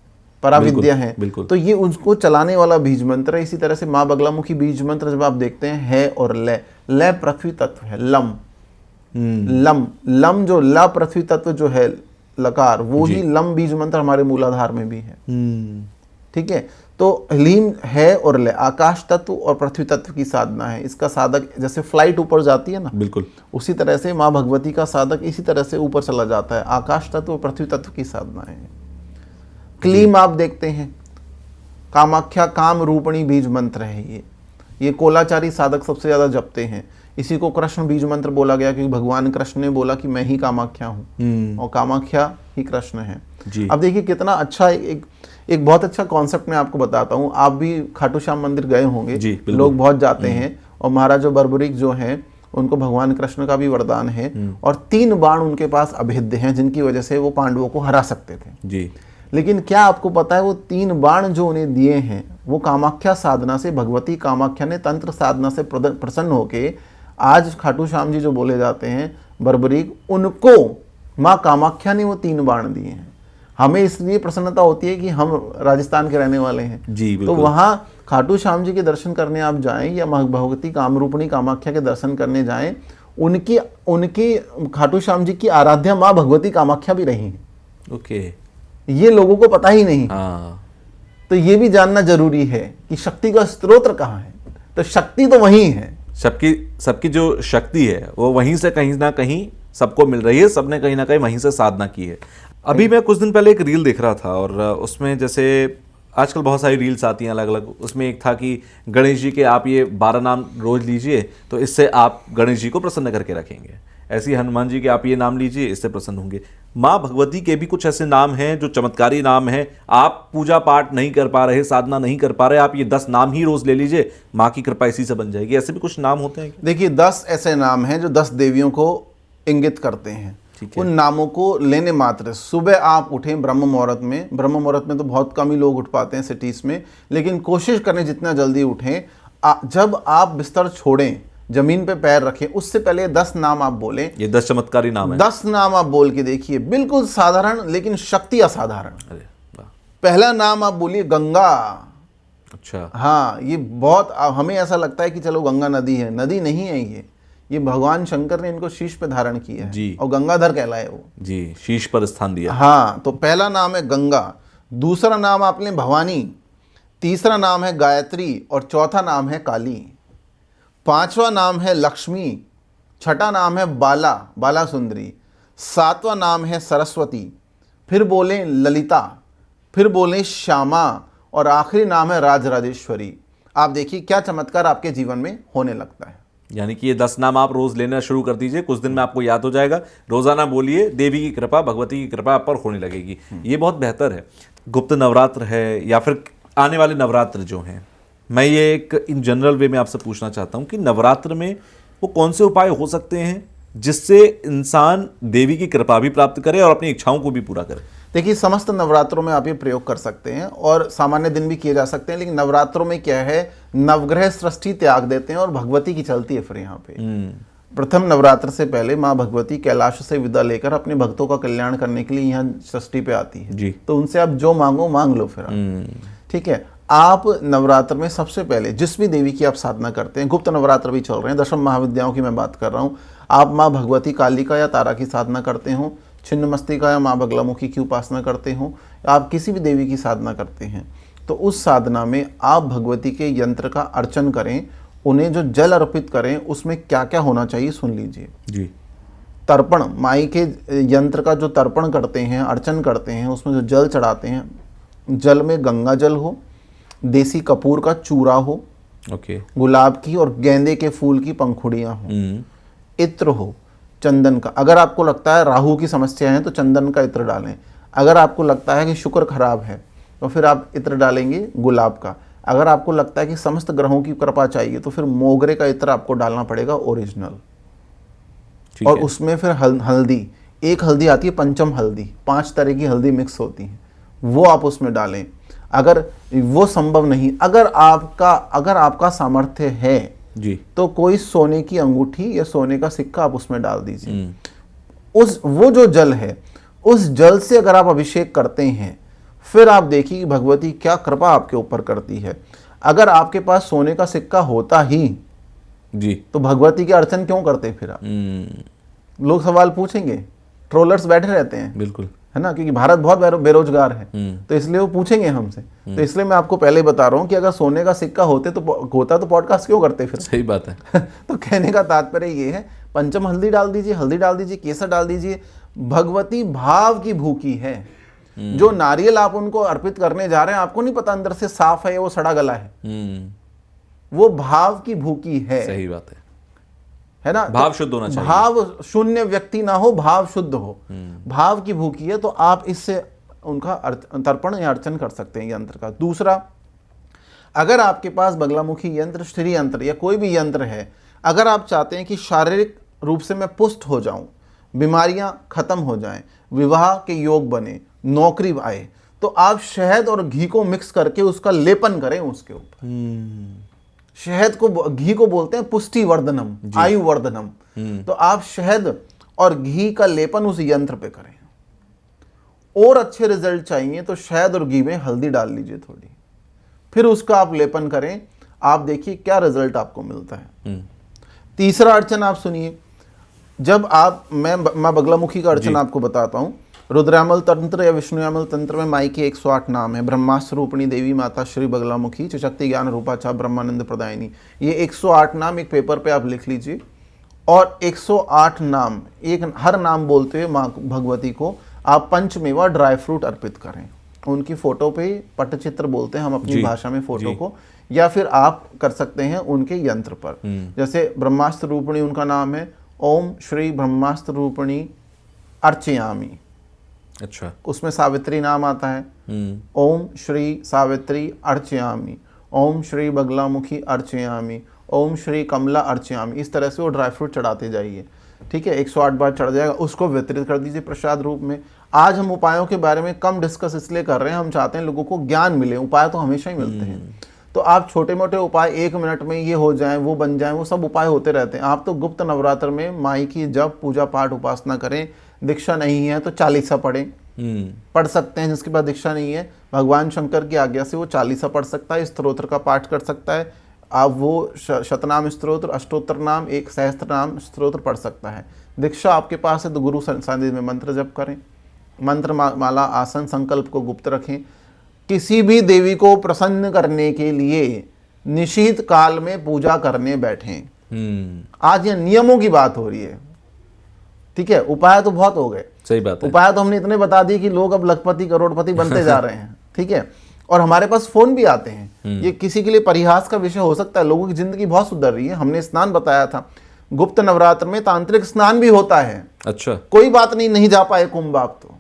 पराविद्या है, तो ये उसको चलाने वाला बीज मंत्र है। इसी तरह से माँ बगलामुखी बीज मंत्र जब आप देखते हैं है और लय पृथ्वी तत्व है, लम लम, लम जो ल पृथ्वी तत्व जो है लकार, वो ही लम बीज मंत्र हमारे मूलाधार में भी है। ठीक है, तो लीम है और ले आकाश तत्व और पृथ्वी तत्व की साधना है। इसका साधक जैसे फ्लाइट ऊपर जाती है ना, बिल्कुल उसी तरह से माँ भगवती का साधक इसी तरह से ऊपर चला जाता है। आकाश तत्व और पृथ्वी तत्व की साधना है। क्लीम आप देखते हैं, कामाख्या काम रूपणी बीज मंत्र है। ये कोलाचारी साधक सबसे ज्यादा जपते हैं। इसी को कृष्ण बीज मंत्र बोला गया क्योंकि भगवान कृष्ण ने बोला कि मैं ही कामाख्या हूँ और कामाख्या ही कृष्ण है। अब देखिए कितना अच्छा एक बहुत अच्छा कॉन्सेप्ट मैं आपको बताता हूँ। आप भी खाटू श्याम मंदिर गए होंगे, लोग बहुत जाते हैं और महाराज बर्बरीक जो हैं उनको भगवान कृष्ण का भी वरदान है और 3 बाण उनके पास अभेद्य हैं जिनकी वजह से वो पांडवों को हरा सकते थे जी। लेकिन क्या आपको पता है वो 3 बाण जो उन्हें दिए हैं वो कामाख्या साधना से, भगवती कामाख्या ने तंत्र साधना से प्रसन्न होके आज खाटू श्याम जी जो बोले जाते हैं बर्बरीक, उनको माँ कामाख्या ने वो 3 बाण दिए हैं। हमें इसलिए प्रसन्नता होती है कि हम राजस्थान के रहने वाले हैं जी, तो वहाँ खाटू श्याम जी के दर्शन करने आप जाएं या भगवती कामरूपिणी कामाख्या के दर्शन करने जाएं, उनकी खाटू श्याम जी की आराध्या माँ भगवती कामाख्या भी रही हैं। ओके, ये लोगों को पता ही नहीं। तो ये भी जानना जरूरी है कि शक्ति का स्रोत कहाँ है। तो शक्ति तो वही है, सबकी जो शक्ति है वो वहीं से कहीं ना कहीं सबको मिल रही है। सबने कहीं ना कहीं वहीं से साधना की है। अभी मैं कुछ दिन पहले एक रील देख रहा था और उसमें जैसे आजकल बहुत सारी रील्स आती हैं अलग अलग, उसमें एक था कि गणेश जी के आप ये 12 नाम रोज लीजिए तो इससे आप गणेश जी को प्रसन्न करके रखेंगे। ऐसी हनुमान जी के आप ये नाम लीजिए, इससे प्रसन्न होंगे। माँ भगवती के भी कुछ ऐसे नाम हैं जो चमत्कारी नाम हैं। आप पूजा पाठ नहीं कर पा रहे, साधना नहीं कर पा रहे, आप ये 10 नाम ही रोज ले लीजिए, माँ की कृपा इसी से बन जाएगी। ऐसे भी कुछ नाम होते हैं? देखिए 10 ऐसे नाम हैं जो 10 देवियों को इंगित करते हैं। उन नामों को लेने मात्र सुबह आप उठें ब्रह्म मुहूर्त में तो बहुत कम ही लोग उठ पाते हैं सिटीज में, लेकिन कोशिश करें जितना जल्दी उठें। जब आप बिस्तर छोड़ें, जमीन पे पैर रखें, उससे पहले 10 नाम आप बोलें। ये 10 चमत्कारी नाम है। 10 नाम आप बोल के देखिए, बिल्कुल साधारण लेकिन शक्ति असाधारण। पहला नाम आप बोलिए गंगा। अच्छा, हाँ, ये बहुत हमें ऐसा लगता है कि चलो गंगा नदी है, नदी नहीं है ये भगवान शंकर ने इनको शीश पे धारण किया है जी। और गंगाधर कहलाए वो जी, शीश पर स्थान दिया। हाँ, तो पहला नाम है गंगा, दूसरा नाम आप लें भवानी, तीसरा नाम है गायत्री और चौथा नाम है काली, 5वां नाम है लक्ष्मी, 6ठा नाम है बाला सुंदरी, 7वां नाम है सरस्वती, फिर बोलें ललिता, फिर बोलें श्यामा और आखिरी नाम है राजराजेश्वरी। आप देखिए क्या चमत्कार आपके जीवन में होने लगता है। यानी कि ये 10 नाम आप रोज लेना शुरू कर दीजिए, कुछ दिन में आपको याद हो जाएगा। रोजाना बोलिए, देवी की कृपा, भगवती की कृपा आप पर होने लगेगी। ये बहुत बेहतर है। गुप्त नवरात्र है या फिर आने वाले नवरात्र जो हैं, मैं ये एक इन जनरल वे में आपसे पूछना चाहता हूँ कि नवरात्र में वो कौन से उपाय हो सकते हैं जिससे इंसान देवी की कृपा भी प्राप्त करे और अपनी इच्छाओं को भी पूरा करे? देखिए समस्त नवरात्रों में आप ये प्रयोग कर सकते हैं और सामान्य दिन भी किए जा सकते हैं, लेकिन नवरात्रों में क्या है, नवग्रह सृष्टि त्याग देते हैं और भगवती की चलती है। फिर यहाँ पे प्रथम नवरात्र से पहले माँ भगवती कैलाश से विदा लेकर अपने भक्तों का कल्याण करने के लिए यहाँ सृष्टि पे आती है जी। तो उनसे आप जो मांगो मांग लो फिर ठीक है। आप नवरात्र में सबसे पहले जिस भी देवी की आप साधना करते हैं, गुप्त नवरात्र भी चल रहे हैं, 10 महाविद्याओं की मैं बात कर रहा हूँ, आप माँ भगवती कालिका या तारा की साधना करते हो, छिन्नमस्तिका या माँ बगलामुखी की उपासना करते हो, आप किसी भी देवी की साधना करते हैं, तो उस साधना में आप भगवती के यंत्र का अर्चन करें, उन्हें जो जल अर्पित करें उसमें क्या क्या होना चाहिए सुन लीजिए जी। तर्पण, माई के यंत्र का जो तर्पण करते हैं, अर्चन करते हैं, उसमें जो जल चढ़ाते हैं, जल में गंगा जल हो, देसी कपूर का चूरा हो, गुलाब की और गेंदे के फूल की पंखुड़ियाँ हो, इत्र हो, चंदन का। अगर आपको लगता है राहु की समस्या है तो चंदन का इत्र डालें। अगर आपको लगता है कि शुक्र खराब है तो फिर आप इत्र डालेंगे गुलाब का। अगर आपको लगता है कि समस्त ग्रहों की कृपा चाहिए तो फिर मोगरे का इत्र आपको डालना पड़ेगा ओरिजिनल। और उसमें फिर हल्दी, एक हल्दी आती है पंचम हल्दी, 5 तरह की हल्दी मिक्स होती है, वो आप उसमें डालें। अगर वो संभव नहीं, अगर आपका सामर्थ्य है जी, तो कोई सोने की अंगूठी या सोने का सिक्का आप उसमें डाल दीजिए। वो जो जल है, उस जल से अगर आप अभिषेक करते हैं, फिर आप देखिए कि भगवती क्या कृपा आपके ऊपर करती है। अगर आपके पास सोने का सिक्का होता ही जी, तो भगवती के अर्चन क्यों करते फिर आप? लोग सवाल पूछेंगे, ट्रोलर्स बैठे रहते हैं, बिल्कुल, है ना, क्योंकि भारत बहुत बेरोजगार है, तो इसलिए वो पूछेंगे हमसे। तो इसलिए मैं आपको पहले बता रहा हूँ कि अगर सोने का सिक्का होता तो पॉडकास्ट क्यों करते फिर। सही बात है। तो कहने का तात्पर्य ये है, पंचम हल्दी डाल दीजिए, केसर डाल दीजिए। भगवती भाव की भूखी है। जो नारियल आप उनको अर्पित करने जा रहे हैं, आपको नहीं पता अंदर से साफ है या वो सड़ा गला है। वो भाव की भूखी है। सही बात है ना, भाव शुद्ध होना चाहिए। भाव शून्य व्यक्ति ना हो, भाव शुद्ध हो। भाव की भूखी है, तो आप इससे उनका तर्पण या अर्चन कर सकते हैं यंत्र का। दूसरा, अगर आपके पास बगलामुखी यंत्र, श्री यंत्र या कोई भी यंत्र है, अगर आप चाहते हैं कि शारीरिक रूप से मैं पुष्ट हो जाऊं, बीमारियां खत्म हो जाएं, विवाह के योग बने, नौकरी आए, तो आप शहद और घी को मिक्स करके उसका लेपन करें उसके ऊपर। शहद को, घी को बोलते हैं पुष्टि वर्धनम, आयु वर्धनम। तो आप शहद और घी का लेपन उस यंत्र पे करें। और अच्छे रिजल्ट चाहिए तो शहद और घी में हल्दी डाल लीजिए थोड़ी, फिर उसका आप लेपन करें। आप देखिए क्या रिजल्ट आपको मिलता है। तीसरा अर्चन आप सुनिए। जब आप, मैं बगलामुखी का अर्चन आपको बताता हूं। रुद्रयामल तंत्र या विष्णुयामल तंत्र में माई के 108 नाम है। ब्रह्मास्त्र रूपिणी देवी माता श्री बगलामुखी शक्ति ज्ञान रूपाचा ब्रह्मानंद प्रदायिनी। ये 108 नाम एक पेपर पे आप लिख लीजिए, और 108 नाम, एक हर नाम बोलते हुए माँ भगवती को आप पंचमेवा ड्राई फ्रूट अर्पित करें। उनकी फोटो पे, पट्टचित्र बोलते हैं हम अपनी भाषा में फोटो को, या फिर आप कर सकते हैं उनके यंत्र पर। जैसे ब्रह्मास्त्र रूपिणी उनका नाम है, ओम श्री ब्रह्मास्त्र रूपिणी अर्चयामी। अच्छा, उसमें सावित्री नाम आता है। ओम श्री सावित्री अर्चयामी, ओम श्री बगलामुखी अर्चयामी, ओम श्री कमला अर्चयामी। इस तरह से वो ड्राई फ्रूट चढ़ाते जाइए, ठीक है। 108 बार चढ़ जाएगा, उसको वितरित कर दीजिए प्रसाद रूप में। आज हम उपायों के बारे में कम डिस्कस इसलिए कर रहे हैं, हम चाहते हैं लोगों को ज्ञान मिले। उपाय तो हमेशा ही मिलते हैं, तो आप छोटे मोटे उपाय 1 मिनट में ये हो जाएं, वो बन जाएं, वो सब उपाय होते रहते हैं। आप तो गुप्त नवरात्र में माई की जब पूजा पाठ उपासना करें। दीक्षा नहीं है तो 40 पढ़ें, पढ़ सकते हैं। जिसके पास दीक्षा नहीं है, भगवान शंकर की आज्ञा से वो 40 पढ़ सकता है, स्तोत्र का पाठ कर सकता है। आप वो शतनाम स्तोत्र, अष्टोत्तर नाम, एक सहस्त्र नाम स्तोत्र पढ़ सकता है। दीक्षा आपके पास है तो गुरु सानिध्य में मंत्र जप करें। मंत्र माला, आसन, संकल्प को गुप्त रखें। किसी भी देवी को प्रसन्न करने के लिए निशीत काल में पूजा करने बैठें। आज ये नियमों की बात हो रही है, ठीक है। उपाय तो बहुत हो गए, सही बात है। उपाय तो हमने इतने बता दिए कि लोग अब लखपति करोड़पति बनते जा रहे हैं, ठीक है। और हमारे पास फोन भी आते हैं। ये किसी के लिए परिहास का विषय हो सकता है, लोगों की जिंदगी बहुत सुधर रही है। हमने स्नान बताया था, गुप्त नवरात्र में तांत्रिक स्नान भी होता है। अच्छा, कोई बात नहीं जा पाए कुंभ आप तो,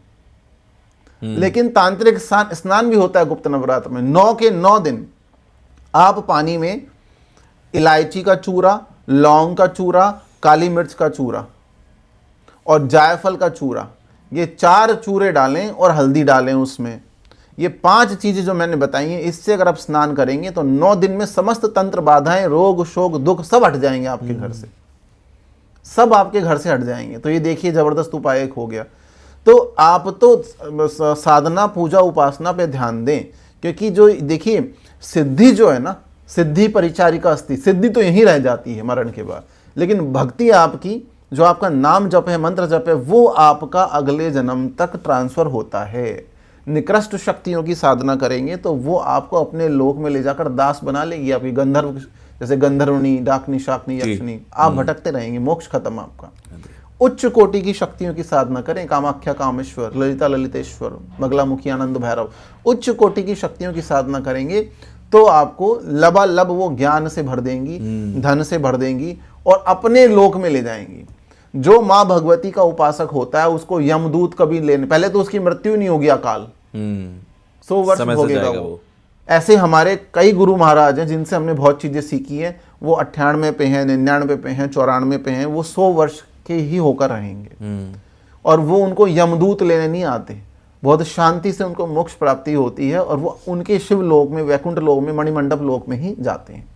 लेकिन तांत्रिक स्नान भी होता है गुप्त नवरात्र में। 9 के 9 दिन आप पानी में इलायची का चूरा, लौंग का चूरा, काली मिर्च का चूरा और जायफल का चूरा, ये 4 चूरे डालें और हल्दी डालें उसमें। ये 5 चीजें जो मैंने बताई हैं, इससे अगर आप स्नान करेंगे तो 9 दिन में समस्त तंत्र बाधाएं, रोग शोक दुख सब हट जाएंगे आपके घर से, सब आपके घर से हट जाएंगे। तो ये देखिए जबरदस्त उपाय एक हो गया। तो आप तो साधना पूजा उपासना पे ध्यान दें, क्योंकि जो देखिए सिद्धि जो है ना, सिद्धि परिचारिका अस्ति, सिद्धि तो यहीं रह जाती है मरण के बाद, लेकिन भक्ति आपकी, जो आपका नाम जप है, मंत्र जप है, वो आपका अगले जन्म तक ट्रांसफर होता है। निकृष्ट शक्तियों की साधना करेंगे तो वो आपको अपने लोक में ले जाकर दास बना लेगी। आपकी गंधर्व, जैसे गंधर्वनी, डाकनी, शाकनी, यक्षनी, आप भटकते रहेंगे, मोक्ष खत्म आपका। उच्च कोटि की शक्तियों की साधना करें, कामाख्या कामेश्वर, ललिता ललितेश्वर, बगलामुखी आनंद भैरव, उच्च कोटि की शक्तियों की साधना करेंगे तो आपको लबालब वो ज्ञान से भर देंगी, धन से भर देंगी और अपने लोक में ले जाएंगी। जो माँ भगवती का उपासक होता है उसको यमदूत कभी लेने, पहले तो उसकी मृत्यु नहीं होगी अकाल, 100 वर्ष भोगेगा वो। ऐसे हमारे कई गुरु महाराज हैं जिनसे हमने बहुत चीजें सीखी हैं। वो 98 पे हैं, 99 पे हैं, 94 पे हैं, वो 100 वर्ष के ही होकर रहेंगे। और वो, उनको यमदूत लेने नहीं आते, बहुत शांति से उनको मोक्ष प्राप्ति होती है और वो उनके शिव लोक में, वैकुंठ लोक में, मणिमंडप लोक में ही जाते हैं।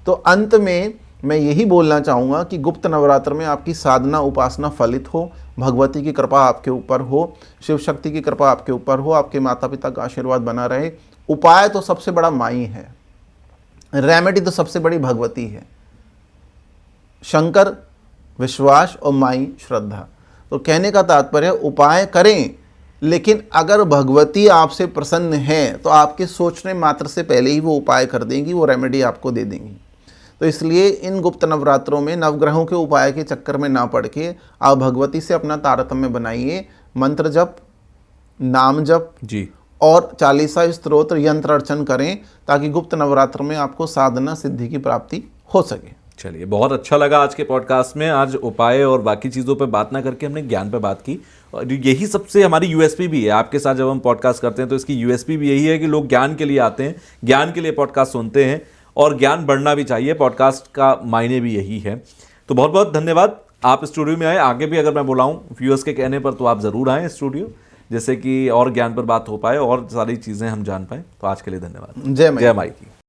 तो अंत में मैं यही बोलना चाहूँगा कि गुप्त नवरात्र में आपकी साधना उपासना फलित हो, भगवती की कृपा आपके ऊपर हो, शिव शक्ति की कृपा आपके ऊपर हो, आपके माता पिता का आशीर्वाद बना रहे। उपाय तो सबसे बड़ा माई है, रेमेडी तो सबसे बड़ी भगवती है। शंकर विश्वास और माई श्रद्धा। तो कहने का तात्पर्य उपाय करें, लेकिन अगर भगवती आपसे प्रसन्न है तो आपके सोचने मात्र से पहले ही वो उपाय कर देंगी, वो रेमेडी आपको दे देंगी। तो इसलिए इन गुप्त नवरात्रों में नवग्रहों के उपाय के चक्कर में ना पड़ के आप भगवती से अपना तारतम्य बनाइए। मंत्र जप, नाम जप जी, और चालीसा स्तोत्र यंत्र अर्चन करें, ताकि गुप्त नवरात्र में आपको साधना सिद्धि की प्राप्ति हो सके। चलिए, बहुत अच्छा लगा आज के पॉडकास्ट में। आज उपाय और बाकी चीज़ों पे बात ना करके हमने ज्ञान पे बात की, और यही सबसे हमारी यूएसपी भी है। आपके साथ जब हम पॉडकास्ट करते हैं तो इसकी यूएसपी भी यही है कि लोग ज्ञान के लिए आते हैं, ज्ञान के लिए पॉडकास्ट सुनते हैं, और ज्ञान बढ़ना भी चाहिए। पॉडकास्ट का मायने भी यही है। तो बहुत बहुत धन्यवाद, आप स्टूडियो में आए। आगे भी अगर मैं बुलाऊं व्यूअर्स के कहने पर तो आप ज़रूर आएँ स्टूडियो, जैसे कि और ज्ञान पर बात हो पाए और सारी चीज़ें हम जान पाएँ। तो आज के लिए धन्यवाद। जय माई। जय माई की।